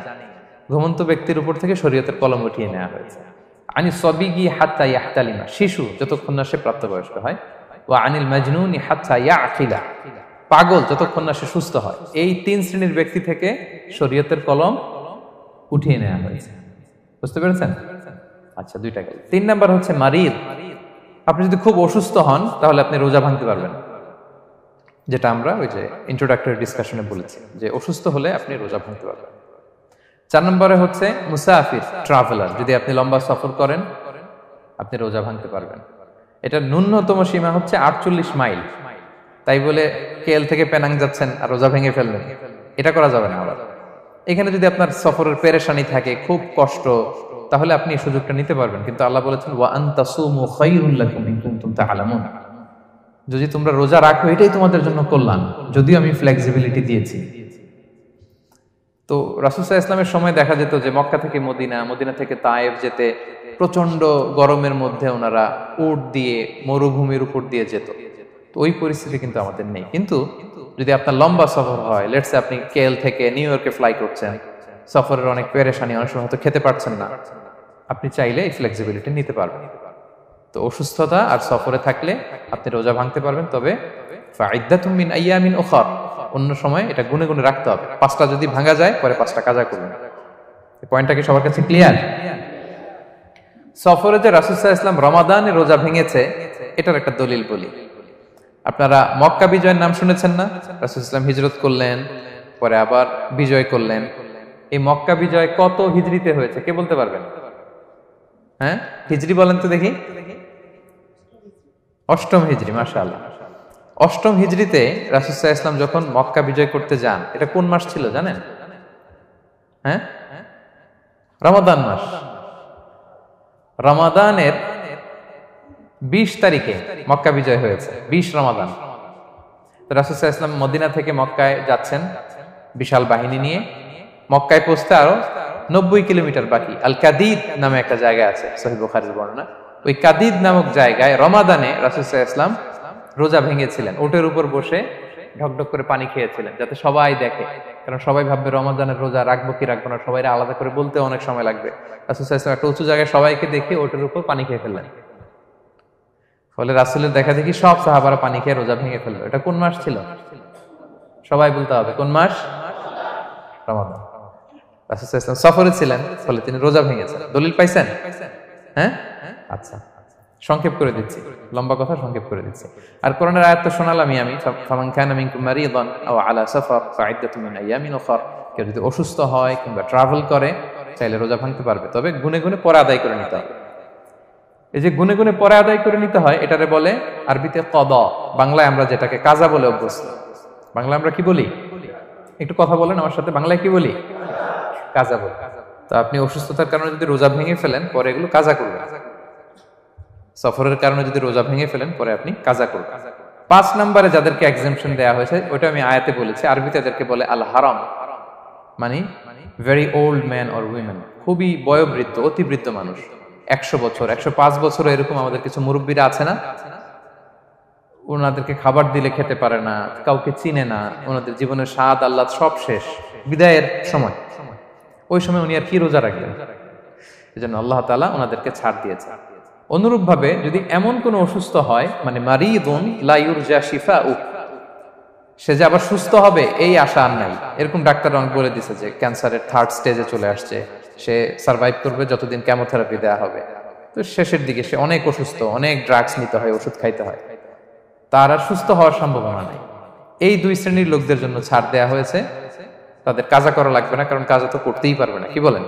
A: ঘুমন্ত ব্যক্তির উপর থেকে শরীয়তের কলম উঠিয়ে নেওয়া হয়েছে। আনি সবিগি হাত্তা ইয়াহতালিমা, শিশু যতক্ষণ না সে প্রাপ্তবয়স্ক হয়। ওয়া আনিল মাজনুনি হাত্তা ইয়াকিলা, পাগল যতক্ষণ না সে সুস্থ হয়। এই 3 শ্রেণীর ব্যক্তি থেকে শরীয়তের কলম উঠিয়ে নেওয়া হয়েছে। বুঝতে পেরেছেন? আচ্ছা, 2টা গেল। 3 নাম্বার হচ্ছে মারিদ। আপনি যদি খুব অসুস্থ হন তাহলে আপনি রোজা ভাঙতে পারবেন, যেটা আমরা ওই যে ইন্ট্রোডাক্টরি ডিসকাশনে বলেছি যে অসুস্থ হলে আপনি রোজা ভাঙতে পারবেন। 4 নম্বরে হচ্ছে মুসাফির, ট্রাভেলার, যদি আপনি লম্বা সফর করেন আপনি রোজা ভাঙতে পারবেন। এটা ন্যূনতম সীমা হচ্ছে 48 মাইল। তাই বলে কেএল থেকে পেনাং যাচ্ছেন আর রোজা ভেঙে ফেললেন, এটা করা যাবে না। আবার এখানে যদি আপনার সফরের পেরেশানি থাকে, খুব কষ্ট, তাহলে আপনি এই সুযোগটা নিতে পারবেন। কিন্তু আল্লাহ বলেছেন ওয়া আনতাসুমু খায়রুল লাকুম ইন কুনতুম তা'লামুন, যদি তোমরা রোজা রাখো এটাই তোমাদের জন্য কল্যাণ, যদিও আমি ফ্লেক্সিবিলিটি দিয়েছি। তো রাসূল সাল্লাল্লাহু আলাইহি ওয়াসাল্লামের সময় দেখা যেত যে মক্কা থেকে মদিনা, মদিনা থেকে তায়েফ যেতে প্রচন্ড গরমের মধ্যে ওনারা উট দিয়ে মরুভূমির উপর দিয়ে যেত। তো ওই পরিস্থিতি কিন্তু আমাদের নেই। কিন্তু যদি আপনার লম্বা সফর হয়, লেটস সে আপনি কেএল থেকে নিউ ইয়র্কে ফ্লাই করছেন, সফরের অনেক পেরেশানি, অনেক সময় হয়তো খেতে পারছেন না, আপনি চাইলে এই ফ্লেক্সিবিলিটি নিতে পারবেন। তো অসুস্থতা আর সফরে থাকলে আপনি রোজা ভাঙতে পারবেন, তবে ফাইদ্দাতুম মিন আইয়ামিন উখর, অন্য সময় এটা গুনে গুনে রাখতে হবে। 5টা যদি ভাঙা যায় পরে 5টা কাজা করবেন। এই পয়েন্টটা কি সবার কাছে ক্লিয়ার? সফরে যে রাসূল সাল্লাল্লাহু আলাইহি ওয়াসাল্লাম রমাদানে রোজা ভেঙেছে, এটার একটা দলিল বলি। আপনারা মক্কা বিজয়ের নাম শুনেছেন না? রাসূল সাল্লাল্লাহু আলাইহি ওয়াসাল্লাম হিজরত করলেন, পরে আবার বিজয় করলেন। এই মক্কা বিজয় কত হিজরিতে হয়েছে কে বলতে পারবেন? হ্যাঁ, হিজরি বলেন তো দেখি। 8ম হিজরি, মাশাআল্লাহ। 8ম হিজরিতে রাসূল সাল্লাল্লাহু আলাইহি ওয়াসাল্লাম যখন মক্কা বিজয় করতে যান, এটা কোন মাস ছিল জানেন? হ্যাঁ, রমাদান মাস। রমাদানের 20 তারিখে মক্কা বিজয় হয়েছে, 20 রমাদান। তো রাসূল সাল্লাল্লাহু আলাইহি ওয়াসাল্লাম মদিনা থেকে মক্কায় যাচ্ছেন বিশাল বাহিনী নিয়ে। মক্কায় পৌঁছতে আরো 90 কিলোমিটার বাকি। আল কাদিদ নামে একটা জায়গা আছে, সহিহ বুখারীর বর্ণনা। ওই কাদিদ নামক জায়গায় রমাদানে রাসূল সাল্লাল্লাহু আলাইহি ওয়াসাল্লাম রোজা ভেঙেছিলেন, ওটের উপর বসে ঢকঢক করে পানি খেয়েছিলেন, যাতে সবাই দেখে। কারণ সবাই ভাববে রমাদানের রোজা রাখবো কি রাখবো না, সবাই আলাদা করে বলতে অনেক সময় লাগবে। রাসূল সাল্লাল্লাহু আলাইহি ওয়াসাল্লাম একটা উঁচু জায়গায় সবাইকে দেখে ওটের উপর পানি খেয়ে ফেললেন। ফলে রাসূলের দেখা দেখি সব সাহাবারা পানি খেয়ে রোজা ভেঙে ফেললো। এটা কোন মাস ছিল? সবাই বলতে হবে কোন মাস? রমাদান। রাসূল সাল্লাল্লাহু আলাইহি ওয়াসাল্লাম সফরে ছিলেন, ফলে তিনি রোজা ভেঙেছেন। দলিল পাইছেন? হ্যাঁ, আচ্ছা, সংক্ষেপ করে দিচ্ছি, লম্বা কথা সংক্ষেপ করে দিচ্ছি। আর কোরআনের আয়াত তো শোনালামই আমি, ফামান কানা মিনকুম মারিদান আও আলা সাফার ফাইদ্দাতুম মিন আইয়ামিন উখর, কেউ যদি অসুস্থ হয় কিংবা ট্রাভেল করে চাইলে রোজা ভাঙতে পারবে, তবে গুনে গুনে পরে আদায় করে নিতে হবে। এই যে গুনে গুনে পরে আদায় করে নিতে হয়, এটারে বলে আরবিতে কদা, বাংলায় আমরা যেটাকে কাজা বলে অভ্যস্ত। বাংলায় আমরা কি বলি? একটু কথা বলেন আমার সাথে, বাংলায় কি বলি? কাজা বলি। তো আপনি অসুস্থতার কারণে যদি রোজা ভেঙে ফেলেন, পরে এগুলো কাজা করবেন। সফরের কারণে যদি রোজা ভেঙে ফেলেন, পরে আপনি কাজা করবেন। 5 নম্বরে যাদেরকে এক্সাম্পশন দেওয়া হয়েছে, ওটা আমি আয়াতে বলেছি, আরবিতে এদেরকে বলে আল হারাম, মানে very old man or women, খুবই বয়োবৃদ্ধ, অতিবৃদ্ধ মানুষ, 100 বছর 105 বছর, এরকম আমাদের কিছু মুরব্বীরা আছে না, ওনাদেরকে খাবার দিলে খেতে পারে না, কাউকে চিনে না, ওনাদের জীবনের স্বাদ আহ্লাদ সব শেষ, বিদায়ের সময়, ওই সময় উনি আর কি রোজা রাখবেন? এই জন্য আল্লাহ তাআলা ওনাদেরকে ছাড় দিয়েছে। অনুরূপ ভাবে যদি এমন কোন অসুস্থ হয়, মানে মারিদুন লা ইউরজা শিফাউ, সে যে আবার সুস্থ হবে এই আশা আর নাই, এরকম ডাক্তার অনেক বলে দিছে যে ক্যান্সারের 3rd স্টেজে চলে আসছে, সে সার্ভাইভ করবে যতদিন কেমোথেরাপি দেওয়া হবে, তো শেষের দিকে সে অনেক অসুস্থ, অনেক ড্রাগস নিতে হয়, ওষুধ খাইতে হয়, তার আর সুস্থ হওয়ার সম্ভাবনা নাই। এই 2 শ্রেণীর লোকদের জন্য ছাড় দেয়া হয়েছে, তাদের কাজা করা লাগবে না, কারণ কাজা তো করতেই পারবে না। কি বলেন?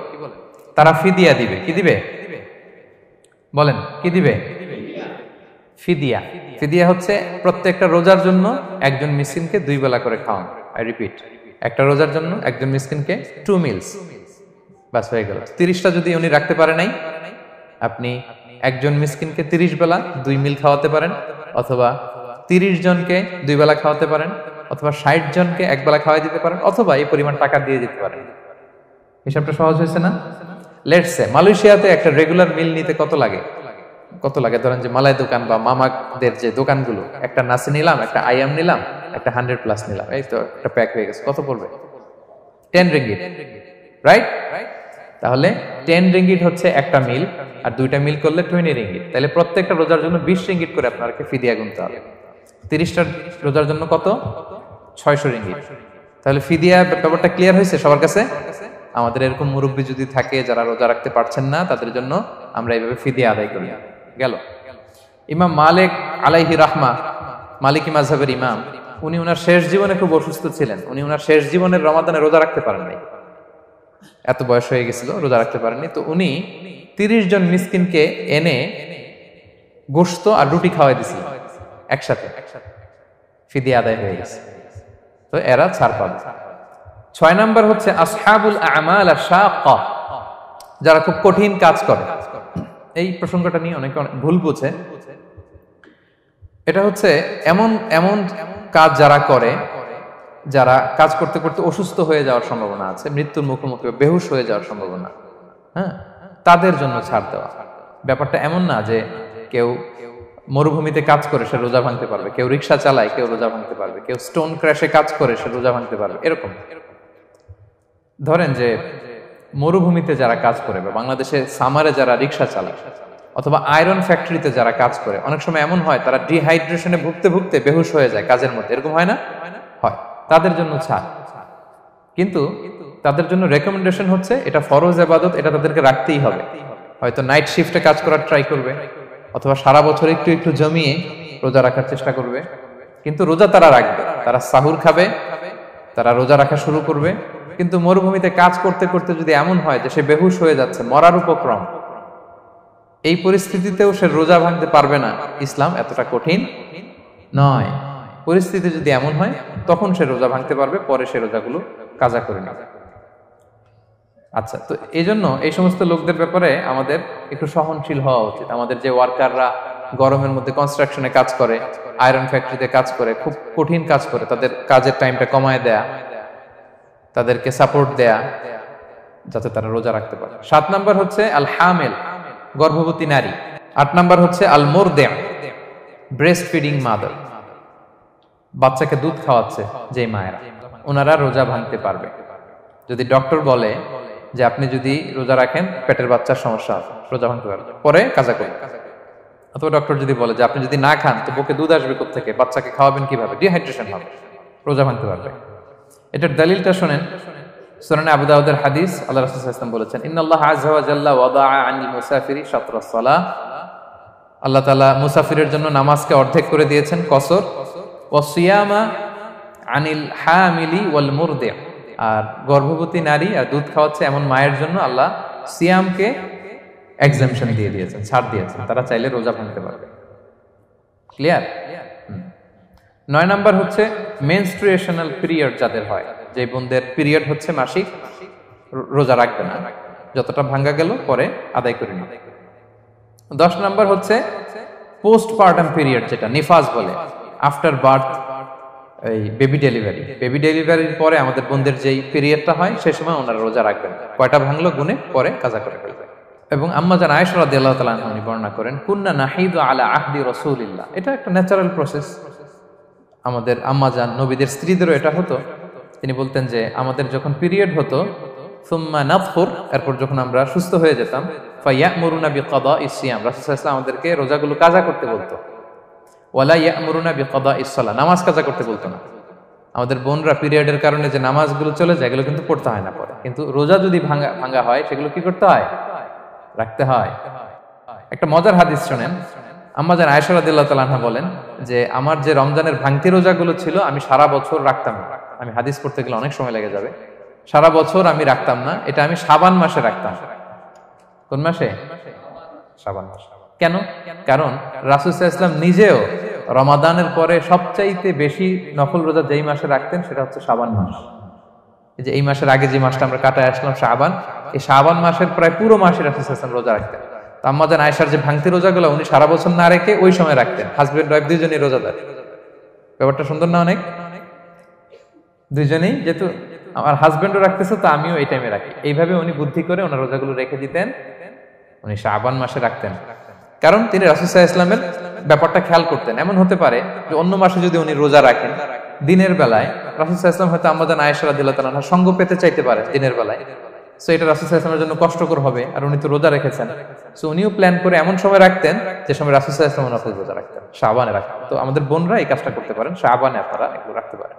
A: তারা ফিদিয়া দিবে। কি দিবে বলেন? কি দিবে? ফিদিয়া। ফিদিয়া হচ্ছে প্রত্যেকটা রোজার জন্য একজন মিসকিনকে 2 বেলা করে খাওয়ানো। আই রিপিট, একটা রোজার জন্য একজন মিসকিনকে 2 মিলস, বাস হয়ে গেল। 30টা যদি উনি রাখতে পারে নাই, আপনি একজন মিসকিনকে 30 বেলা 2 মিল খাওয়াতে পারেন, অথবা 30 জনকে 2 বেলা খাওয়াতে পারেন, অথবা 60 জনকে 1 বেলা খাওয়াই দিতে পারেন, অথবা এই পরিমাণ টাকা দিয়ে দিতে পারেন। হিসাবটা সহজ হয়েছে না? লেটস সে মালয়েশিয়াতে একটা রেগুলার মিল নিতে কত লাগে? ধরেন যে মালাই দোকান বা মামাদের যে দোকানগুলো, একটা নাসি নিলাম, একটা আইয়াম নিলাম, একটা 100+ নিলাম, এই তো একটা প্যাক হয়ে গেছে। কত পড়বে? 10 রিঙ্গিট, রাইট? তাহলে 10 রিঙ্গিট হচ্ছে একটা মিল, আর 2টা মিল করলে 20 রিঙ্গিট। তাহলে প্রত্যেকটা রোজার জন্য 20 রিঙ্গিট করে আপনাকে ফিদিয়া গুনতে হবে। 30টা রোজার জন্য কত? 600 রিঙ্গিট। তাহলে ফিদিয়া ব্যাপারটা ক্লিয়ার হয়েছে সবার কাছে? আমাদের এরকম মুরব্বী যদি থাকে যারা রোজা রাখতে পারছেন না, তাদের জন্য আমরা এইভাবে ফিদিয়া আদায় করি। গেল। ইমাম মালিক আলাইহি রাহমা, মালিকি মাযহাবের ইমাম, উনি ওনার শেষ জীবনে খুব অসুস্থ ছিলেন। উনি ওনার শেষ জীবনের রমাদানে রোজা রাখতে পারেন নাই, এত বয়স হয়ে গেছিল, রোজা রাখতে পারেননি। তো উনি 30 জন মিসকিনকে এনে গোশত আর রুটি খাওয়াই দিয়েছিলেন একসাথে, ফিদিয়া আদায় হয়ে গেছে। তো এরা ছাড় পাবে। 6 নাম্বার হচ্ছে আসহাবুল আমাল আশ-শাক্কা, যারা খুব কঠিন কাজ করে। এই প্রসঙ্গটা নিয়ে অনেকে অনেক ভুল বুঝে। এটা হচ্ছে এমন এমন কাজ যারা করে, যারা কাজ করতে করতে অসুস্থ হয়ে যাওয়ার সম্ভাবনা আছে, মৃত্যুর মুখোমুখি বেহুশ হয়ে যাওয়ার সম্ভাবনা, হ্যাঁ, তাদের জন্য ছাড় দেওয়া। ব্যাপারটা এমন না যে কেউ মরুভূমিতে কাজ করে সে রোজা ভাঙতে পারবে, কেউ রিক্সা চালায় কেউ রোজা ভাঙতে পারবে, কেউ স্টোন ক্র্যাশে কাজ করে সে রোজা ভাঙতে পারবে, এরকম। ধরেন যে মরুভূমিতে যারা কাজ করে, বা বাংলাদেশে সামারে যারা রিক্সা চালায়, অথবা আয়রন ফ্যাক্টরিতে যারা কাজ করে, অনেক সময় এমন হয় তারা ডিহাইড্রেশনে ভুগতে ভুগতে বেহুশ হয়ে যায় কাজের মধ্যে, এরকম হয় না? হয়। তাদের জন্য ছাড়, কিন্তু তাদের জন্য রেকমেন্ডেশন হচ্ছে এটা ফরজ ইবাদত, এটা তাদেরকে রাখতেই হবে। হয়তো নাইট শিফটে কাজ করার ট্রাই করবে, অথবা সারা বছর একটু একটু জমিয়ে রোজা রাখার চেষ্টা করবে, কিন্তু রোজা তারা রাখবে, তারা সাহুর খাবে, তারা রোজা রাখা শুরু করবে। কিন্তু মরুভূমিতে কাজ করতে করতে যদি এমন হয় যে সে বেহুশ হয়ে যাচ্ছে, মরার উপক্রম, এই পরিস্থিতিতেও সে রোজা ভাঙতে পারবে না, ইসলাম এতটা কঠিন নয়। পরিস্থিতি যদি এমন হয় তখন সে রোজা ভাঙতে পারবে, পরে সে রোজাগুলো কাজা করে নেবে। আচ্ছা, তো এই জন্য এই সমস্ত লোকদের ব্যাপারে আমাদের একটু সহনশীল হওয়া উচিত। আমাদের যে ওয়ার্কাররা গরমের মধ্যে কনস্ট্রাকশনে কাজ করে, আয়রন ফ্যাক্টরিতে কাজ করে, খুব কঠিন কাজ করে, তাদের কাজের টাইমটা কমায় দেয়া, তাদেরকে সাপোর্ট দেয়া, যাতে তারা রোজা রাখতে পারে। 7 নাম্বার হচ্ছে আল হামিল, গর্ভবতী নারী। 8 নাম্বার হচ্ছে আল মুরদি, ব্রেস্ট ফিডিং মাদার, বাচ্চাকে দুধ খাওয়াচ্ছে যে মায়েরা, ওনারা রোজা ভাঙতে পারবে। যদি ডক্টর বলে যে আপনি যদি রোজা রাখেন পেটের বাচ্চার সমস্যা আছে, রোজা ভাঙতে পারবে, পরে কাজা করবে। অথবা ডক্টর যদি বলে যে আপনি যদি না খান তো বুকে দুধ আসবে কোত্থেকে, বাচ্চাকে খাওয়াবেন কিভাবে, ডিহাইড্রেশন হবে, রোজা ভাঙতে পারবে। এটার দলিলটা শোনেন, সুনানে আবু দাউদের হাদিস, আল্লাহ রাসূল সাল্লাল্লাহু আলাইহি ওয়াসাল্লাম বলেছেন, ইন্নাল্লাহা আযজা ওয়া জাল্লা ওয়াদাআ আনিল মুসাফিরি শাতরাস সালাহ, আল্লাহ তাআলা মুসাফিরের জন্য নামাজকে অর্ধেক করে দিয়েছেন, কসর, ওয়া সিয়ামা আনিল হামিলি ওয়াল মুরদি, আর গর্ভবতী নারী আর দুধ খাওয়াচ্ছে এমন মায়ের জন্য আল্লাহ সিয়ামকে এক্সাম্পশন দিয়ে দিয়েছেন, ছাড় দিয়েছেন, তারা চাইলে রোজা ভাঙতে পারবে। ক্লিয়ার? 9 নাম্বার হচ্ছে মেনস্ট্রুয়েশনাল পিরিয়ড যাদের হয়, যে বোনদের পিরিয়ড হচ্ছে মাসিক, রোজা রাখবে না, যতটা ভাঙ্গা গেল পরে আদায় করে নিবে। 10 নাম্বার হচ্ছে পোস্টপার্টাম পিরিয়ড, যেটা নিফাস বলে, আফটার বার্থ, এই বেবি ডেলিভারির পরে আমাদের বোনদের যেই পিরিয়ডটা হয় সেই সময় ওনারা রোজা রাখবেন। কয়টা ভাঙলো গুনে পরে কাজা করে ফেলবে। এবং আম্মা জান আয়েশা রাদিয়াল্লাহু তাআলা আনহা উনি বর্ণনা করেন, কুন্না নাহিদু আলা আহদি রাসূলিল্লাহ, এটা একটা ন্যাচারাল প্রসেস। আমাদের আম্মা জান নবীদের স্ত্রীদেরও এটা হতো। তিনি বলতেন যে আমাদের যখন পিরিয়ড হতো, সুম্মা নাতফুর, এরপর যখন আমরা সুস্থ হয়ে যেতাম, ফায়ামুরুনা বিকাদাইস সিয়াম, রাসূল সাল্লাল্লাহু আলাইহি ওয়াসাল্লাম আমাদেরকে রোজাগুলো কাজা করতে বলতো। ওয়ালা ইয়ামুরুনা বিকাদাইস সালাহ, নামাজ কাজা করতে বলতো না। আমাদের বোনরা পিরিয়ডের কারণে যে নামাজগুলো চলে যায় এগুলো কিন্তু পড়তে হয় না পরে, কিন্তু রোজা যদি ভাঙা হয় সেগুলো কি করতে হয়? রাখতে হয়। একটা মজার হাদিস শোনেন, আম্মা জান আয়েশা রাদিয়াল্লাহু তাআলা আনহা বলেন যে আমার যে রমজানের ভাঙতি রোজাগুলো ছিল আমি সারা বছর রাখতাম না। আমি হাদিস পড়তে গেলে অনেক সময় লেগে যাবে। সারা বছর আমি রাখতাম না, এটা আমি শাবান মাসে রাখতাম। কোন মাসে? শাবান মাসে। কেন? কারণ রাসূল সাল্লাল্লাহু আলাইহি ওয়াসাল্লাম নিজেও রমাদানের পরে সবচাইতে বেশি নফল রোজা যেই মাসে রাখতেন সেটা হচ্ছে শাবান মাস। এই যে এই মাসের আগে যে মাসটা আমরা কাটায় আসলাম শাবান, এই শাবান মাসের প্রায় পুরো মাসে রাসূল সাল্লাল্লাহু আলাইহি ওয়াসাল্লাম রোজা রাখতেন। তো আম্মা জান আয়েশার যে ভাঙতি রোজাগুলো উনি সারা বছর না রেখে ওই সময় রাখতেন। হাজবেন্ড ওয়াইফ দুইজনই রোজাদার। ব্যাপারটা সুন্দর না অনেক? দুইজনেই, যেহেতু আমার হাজবেন্ডও রাখতেছে তো আমিও এই টাইমে রাখি, এইভাবে উনি বুদ্ধি করে ওনার রোজাগুলো রেখে দিতেন। উনি শাবান মাসে রাখতেন কারণ তিনি রাসূল সাল্লাল্লাহু আলাইহি ওয়াসাল্লামের ব্যাপারটা খেয়াল করতেন। এমন হতে পারে যে অন্য মাসে যদি উনি রোজা রাখেন, দিনের বেলায় রাসূল সাল্লাল্লাহু আলাইহি ওয়াসাল্লাম হয়তো আম্মা জান আয়েশা রাদিয়াল্লাহু তাআলা আনহা সঙ্গ পেতে চাইতে পারে দিনের বেলায়। সো এটা রাসূল সাল্লাল্লাহু আলাইহি ওয়াসাল্লামের জন্য কষ্টকর হবে, আর উনি তো রোজা রেখেছেন। সো উনিও প্ল্যান করে এমন সময় রাখতেন যে সময় রাসূল সাল্লাল্লাহু আলাইহি ওয়াসাল্লাম নফল রোজা রাখতেন, শাবানে রাখতেন। তো আমাদের বোনরা এই কাজটা করতে পারেন, শাবানে আপনারা এগুলো রাখতে পারেন।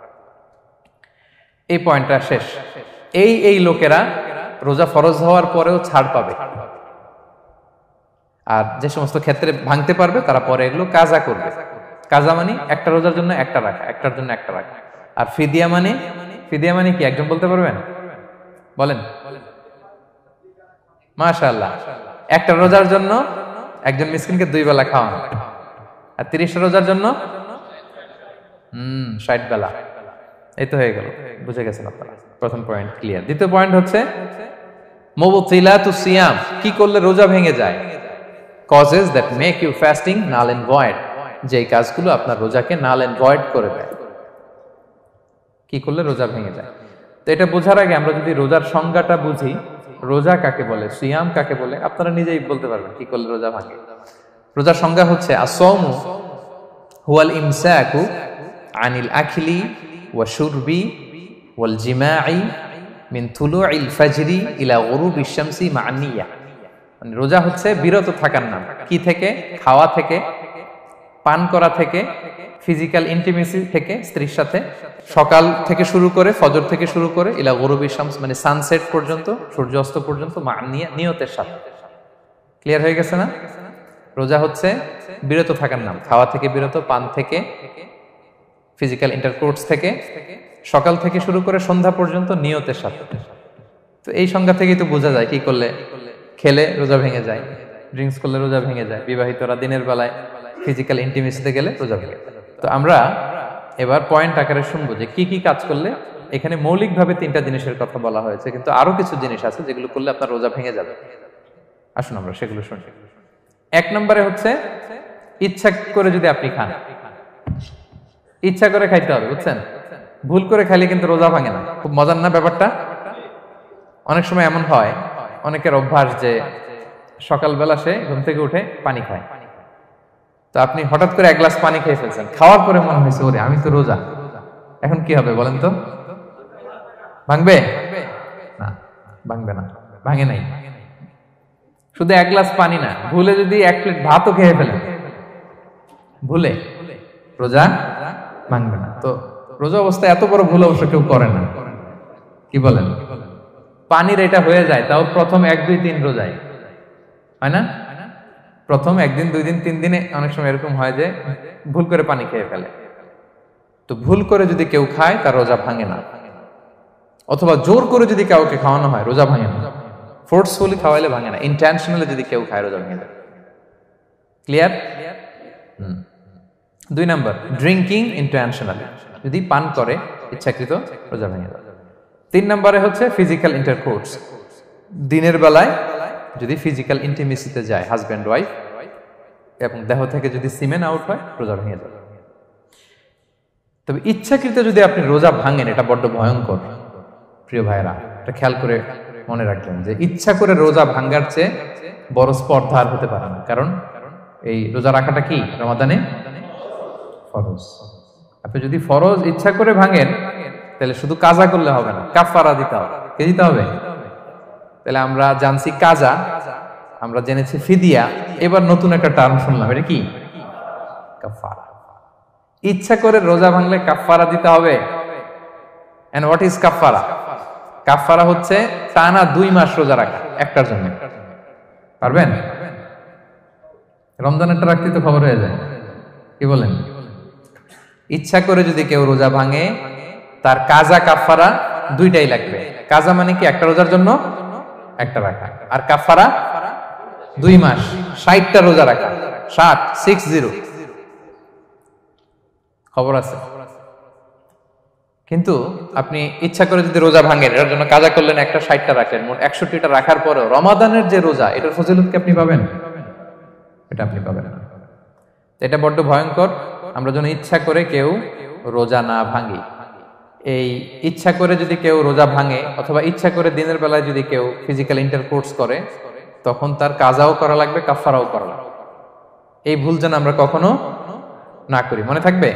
A: এই পয়েন্টটা শেষ। এই লোকেরা রোজা ফরজ হওয়ার পরেও ছাড় পাবে, আর যে সমস্ত ক্ষেত্রে ভাঙতে পারবে তারা পরে এগুলো কাজা করবে। কাজা মানে একটা রোজার জন্য একটা রাখা, একটার জন্য একটা রাখা। আর ফিদিয়া মানে কি একজন বলতে পারবেন? বলেন। মাশাআল্লাহ, একটা রোজার জন্য একজন মিসকিনকে 2 বেলা খাওয়ানো, আর 30টা রোজার জন্য 60 বেলা। এই তো হয়ে গেল, বুঝে গেছেন আপনারা। প্রথম পয়েন্ট ক্লিয়ার। দ্বিতীয় পয়েন্ট হচ্ছে মুবতিলাতুস সিয়াম, কি করলে রোজা ভেঙে যায়। causes that make you fasting null and void, যে কাজগুলো আপনার রোজাকে null and void করে দেয়। কি করলে রোজা ভেঙে যায়? তো এটা বোঝার আগে আমরা যদি রোজার সংজ্ঞাটা বুঝি, রোজা কাকে বলে, সিয়াম কাকে বলে, আপনারা নিজেই বলতে পারবেন কি করলে রোজা ভাঙে। রোজার সংজ্ঞা হচ্ছে as-sawmu huwal imsaku anil akli wa shurbi wal jima'i min tulu'il fajri ila ghurubi shamsi ma'an niyyah। মানে রোজা হচ্ছে বিরত থাকার নাম। কি থেকে? খাওয়া থেকে, পান করা থেকে, ফিজিক্যাল ইন্টিমেসি থেকে স্ত্রীর সাথে, সকাল থেকে শুরু করে, ফজর থেকে শুরু করে ইলা গুরুবি শামস মানে সানসেট পর্যন্ত, সূর্যাস্ত পর্যন্ত, নিয়তের সাথে। ক্লিয়ার হয়ে গেছে না? রোজা হচ্ছে বিরত থাকার নাম। খাওয়া থেকে বিরত, পান থেকে, ফিজিক্যাল ইন্টারকোর্স থেকে, সকাল থেকে শুরু করে সন্ধ্যা পর্যন্ত নিয়তের সাথে। তো এই সংজ্ঞা থেকেই তো বোঝা যায় কি করলে, খেলে রোজা ভেঙে যায়, ড্রিঙ্কস করলে রোজা ভেঙে যায়, বিবাহিতরা দিনের বেলায় ফিজিক্যাল ইন্টিমেসিতে গেলে রোজা ভেঙে যায়। তো আমরা এবার পয়েন্ট আকারে শুনবো যে কি কি কাজ করলে। এখানে মৌলিকভাবে 3টা জিনিসের কথা বলা হয়েছে, কিন্তু আরো কিছু জিনিস আছে যেগুলো করলে আপনার রোজা ভেঙে যাবে। আসুন আমরা সেগুলো শুনি। 1 নম্বরে হচ্ছে ইচ্ছা করে যদি আপনি খান, ইচ্ছা করে খাইতে হবে, বুঝছেন? ভুল করে খাইলে কিন্তু রোজা ভাঙে না। খুব মজার না ব্যাপারটা? অনেক সময় এমন হয়, অনেকের অভ্যাস যে সকালবেলা সে ঘুম থেকে উঠে পানি খায়। তো আপনি হঠাৎ করে 1 গ্লাস পানি খেয়ে ফেলছেন, খাওয়ার পরে মনে হয়েছে ওরে আমি তো রোজা, এখন কি হবে বলেন তো? ভাঙবে না? ভাঙবে না, ভাঙে নাই। শুধু 1 গ্লাস পানি না, ভুলে যদি 1 প্লেট ভাতও খেয়ে ফেলেন, ভুলে, রোজা ভাঙবে না। তো রোজা অবস্থায় এত বড় ভুল অবশ্য কেউ করে না, কি বলেন? পানির এটা হয়ে যায়, তাও প্রথম 1, 2, 3 রোজায় হয় না? প্রথম 1 দিন, 2 দিন, 3 দিনে অনেক সময় এরকম হয় যে ভুল করে পানি খেয়ে ফেলে। তো ভুল করে যদি কেউ খায় তার রোজা ভাঙে না, অথবা জোর করে যদি কাউকে খাওয়ানো হয় রোজা ভাঙে না। ফোর্সফুলি খাওয়াইলে ভাঙে না, ইন্টেনশনালি যদি কেউ খায় রোজা ভেঙে যায়। ক্লিয়ার? 2 নাম্বার, ড্রিঙ্কিং ইন্টেনশনালি, যদি পান করে ইচ্ছাকৃত রোজা ভেঙে যায়। 3 নম্বরে হচ্ছে ফিজিক্যাল ইন্টারকোর্স, দিনের বেলায় যদি ফিজিক্যাল ইন্টিমেসিতে যায় হাজব্যান্ড ওয়াইফ এবং দেহ থেকে যদি সিমেন আউট হয় রোজা ভেঙে যায়। তবে ইচ্ছাকৃত যদি আপনি রোজা ভাঙেন এটা বড্ড ভয়ঙ্কর প্রিয় ভাইরা, এটা খেয়াল করে মনে রাখবেন যে ইচ্ছা করে রোজা ভাঙার চেয়ে বড় স্পর্ধা আর হতে পারে না। কারণ এই রোজা রাখাটা কি রমাদানে ফরজ। আপনি যদি ফরজ ইচ্ছা করে ভাঙেন তাহলে শুধু কাজা করলে হবে না, কাফারা দিতে হবে। কে দিতে হবে? তাহলে আমরা জানছি কাজা, আমরা জেনেছি ফিদিয়া, এবার নতুন একটা টার্ম শুনলাম, এটা কি? কাফারা। ইচ্ছা করে রোজা ভাঙলে কাফারা দিতে হবে। এন্ড হোয়াট ইজ কাফারা? কাফারা হচ্ছে টানা 2 মাস রোজা রাখা একটার জন্য। পারবেন? রমজানেরটা রাখতে তো খবর হয়ে যায়, কি বলেন? ইচ্ছা করে যদি কেউ রোজা ভাঙে তার কাজা কাফারা দুইটাই লাগবে। কাজা মানে কি? একটা রোজার জন্য একটা রাখা, আর কাফারা 2 মাস 60টা রোজা রাখা। 60 খবর আছে। কিন্তু আপনি ইচ্ছা করে যদি রোজা ভাঙেন এটার জন্য কাজা করলেন, একটা 60টা রাখলেন, মোট 61টা রাখার পরেও রমাদানের যে রোজা এটার ফজিলত কি আপনি পাবেন? এটা আপনি পাবেন না। এটা বড্ড ভয়ঙ্কর। আমরা যেন ইচ্ছা করে কেউ রোজা না ভাঙি। এই ইচ্ছা করে যদি কেউ রোজা ভাঙে অথবা ইচ্ছা করে দিনের বেলায় যদি কেউ ফিজিক্যাল ইন্টারকোর্স করে তখন তার কাজাও করা লাগবে, কাফারাও করা লাগবে। এই ভুল যেন আমরা কখনো না করি, মনে থাকবে।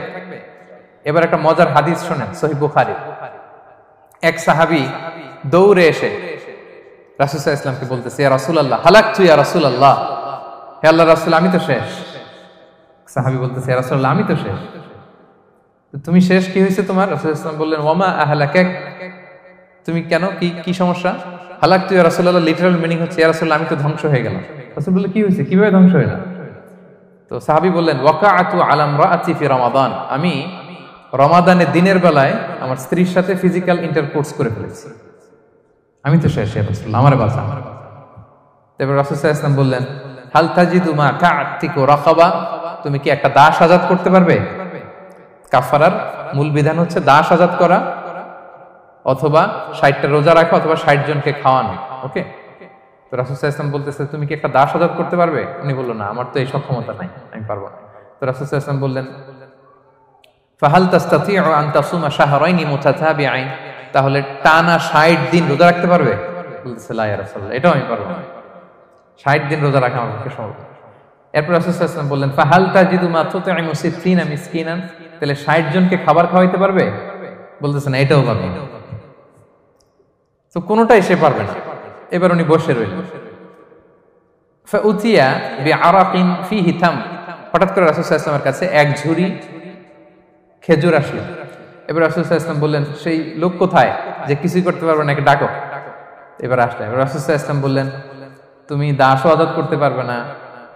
A: এবার একটা মজার হাদিস শোনেন, সহিহ বুখারী। এক সাহাবী দৌড়ে এসে রাসূল সাল্লাল্লাহু আলাইহি ওয়াসাল্লামকে বলতেছে, ইয়া রাসূলুল্লাহ হালাকতু ইয়া রাসূলুল্লাহ, হে আল্লাহর রাসূল আমি তো শেষ। সাহাবী বলতেছে, ইয়া রাসূলুল্লাহ আমি তো শেষ। তুমি শেষ, কি হয়েছে তোমার? রাসূল সাল্লাল্লাহু আলাইহি ওয়াসাল্লাম বললেন, ওয়ামা আহলাকাক, তুমি কেন, কি সমস্যা? হালাকতু ইয়া রাসূলুল্লাহ লিটারাল মিনিং হচ্ছে ইয়া রাসূলুল্লাহ আমি তো ধ্বংস হয়ে গেলাম। রাসূল বললেন, কি হয়েছে, কিভাবে ধ্বংস হইলা? তো সাহাবী বললেন, ওয়াকাআতু আলা ইমরাআতি ফি রমাদান, আমি রমাদানের দিনের বেলায় আমার স্ত্রীর সাথে ফিজিক্যাল ইন্টারকোর্স করে ফেলেছি, আমি তো শেষ, ইয়া রাসূলুল্লাহ আমার বাঁচা। তারপর রাসূল সাল্লাল্লাহু আলাইহি ওয়াসাল্লাম বললেন, হাল তাজিদু মা কা'তিকু রাকাবা, তুমি কি একটা দাস আজাদ করতে পারবে? কাফারার মূল বিধান হচ্ছে দাস আজাদ করা অথবা 60টা রোজা রাখা অথবা 60 জনকে খাওয়ানো। ওকে, তো রাসূল সাল্লাল্লাহু আলাইহি ওয়াসাল্লাম বলতেছে, তুমি কি একটা দাস আজাদ করতে পারবে? উনি বলল, না আমার তো এই সক্ষমতা নাই, আমি পারবো না। তো রাসূল সাল্লাল্লাহু আলাইহি ওয়াসাল্লাম বললেন, ফাহাল তাস্তাতিউ আন তাসুমা শাহরাইনি মুতাতাবিআইন, তাহলে টানা 60 দিন রোজা রাখতে পারবে? বলতেছে, লা ইয়া রাসূলুল্লাহ, এটাও আমি পারবো না, 60 দিন রোজা রাখা আমার পক্ষে সম্ভব না। এরপর রাসূল সাল্লাল্লাহু আলাইহি ওয়াসাল্লাম বললেন, ফাহাল তাজিদু মা তুতঈমু 60 মিসকিনান, তাহলে 60 জনকে খাবার খাওয়াইতে পারবে? বলতেছে, না এটাও পারবে না। তো কোনোটাই সে পারবে না। এবার উনি বসে রইলেন। ফাউতিয়া বিআরাকিন ফিহি তাম, হঠাৎ করে রাসূল সাল্লাল্লাহু আলাইহি ওয়াসাল্লামের কাছে এক ঝুড়ি খেজুর আসলো। এবার রাসূল সাল্লাল্লাহু আলাইহি ওয়াসাল্লাম বললেন, সেই লোক কোথায় যে কিছুই করতে পারবে না, একে ডাকো। এবার আসলেন। এবার রাসূল সাল্লাল্লাহু আলাইহি ওয়াসাল্লাম বললেন, তুমি দাসও আজাদ করতে পারবে না,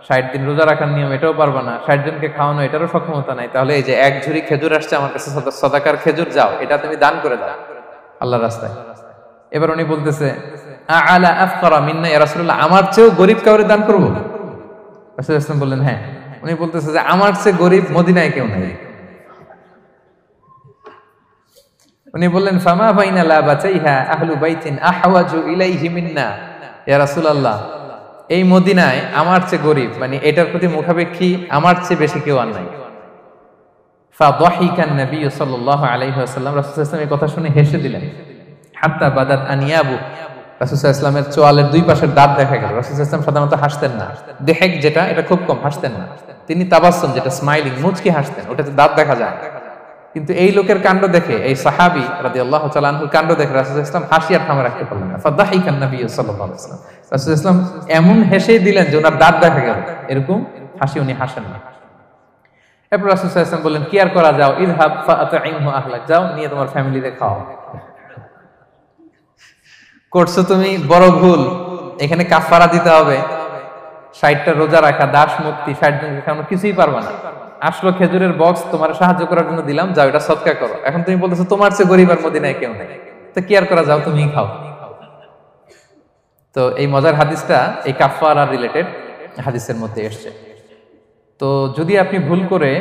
A: 60 দিন রোজা রাখার নিয়ম এটাও পারবে না, 60 জনকে খাওয়ানো এটারও সক্ষমতা নাই, তাহলে এই যে এক ঝুড়ি খেজুর আসছে আমার কাছে সাদাকার খেজুর, যাও এটা তুমি দান করে দাও আল্লাহর রাস্তায়। এবার উনি বলতেছে, আলা আফকারা মিন্না ইয়া রাসূলুল্লাহ, আমার চেয়েও গরীব কাউরে দান করব? রাসূল সাল্লাল্লাহু আলাইহি ওয়াসাল্লাম বললেন, হ্যাঁ। উনি বলতেছে যে আমার চেয়ে গরীব মদিনায় কেউ নাই। উনি বললেন, ফামা বাইনা লাবাতাইহা আহলু বাইতিন আহওয়াজু ইলাইহি মিন্না ইয়া রাসূলুল্লাহ, এই মদিনায় আমার চেয়ে গরীব, মানে এটার প্রতি মুখাপেক্ষী আমার চেয়ে বেশি কেউ আর নাই। ফাদাহিকান নবী সাল্লাল্লাহু আলাইহি ওয়াসাল্লাম, রাসূল সাল্লাল্লাহু আলাইহি ওয়াসাল্লাম এই কথা শুনে হেসে দিলেন। হাত্তা বাদাত আনিয়াবু, রাসূল সাল্লাল্লাহু আলাইহি ওয়াসাল্লামের চোয়ালের দুই পাশের দাঁত দেখা গেল। রাসূল সাল্লাল্লাহু আলাইহি ওয়াসাল্লাম সাধারণত হাসতেন না, দেহেক যেটা এটা খুব কম হাসতেন না, তিনি তাবাসসুম যেটা স্মাইলিং মুচকি হাসতেন, ওটাতে দাঁত দেখা যায়। কিন্তু এই লোকের কাণ্ড দেখে, এই সাহাবী রাদিয়াল্লাহু তাআলা আনহুর কাণ্ড দেখে রাসূল সাল্লাল্লাহু আলাইহি ওয়াসাল্লাম হাসি আর থামা রাখতে পারলেন না। ফাদাহিকান নবী সাল্লাল্লাহু আলাইহি ওয়াসাল্লাম, রাসূল সাল্লাল্লাহু আলাইহি ওয়াসাল্লাম এমন হেসেই দিলেন যে ওনার দাঁত দেখা গেল, এরকম হাসি উনি হাসেন না। এরপর রাসূল সাল্লাল্লাহু আলাইহি ওয়াসাল্লাম বললেন, কি আর করা, যাও, ইযহাব ফাআতঈমহু আহলাক, যাও নিয়ে তোমার ফ্যামিলিতে খাও। করছো তুমি বড় ভুল, এখানে কাফারা দিতে হবে, 60টা রোজা রাখা, দাস মুক্তি, 60 জনকে খাওয়ানো, কিছুই পারবা না। আসলো খেজুরের বক্স, তোমার সাহায্য করার জন্য দিলাম, যাও এটা সদকা করো। এখন তুমি বলতেছো তোমার চেয়ে গরীব আর মদিনায় কেউ নেই, তো কি আর করা, যাও তুমি খাও। তো এই মজার হাদিসটা এই কাফারা রিলেটেড হাদিসের মধ্যে এসছে। তো যদি আপনি ভুল করে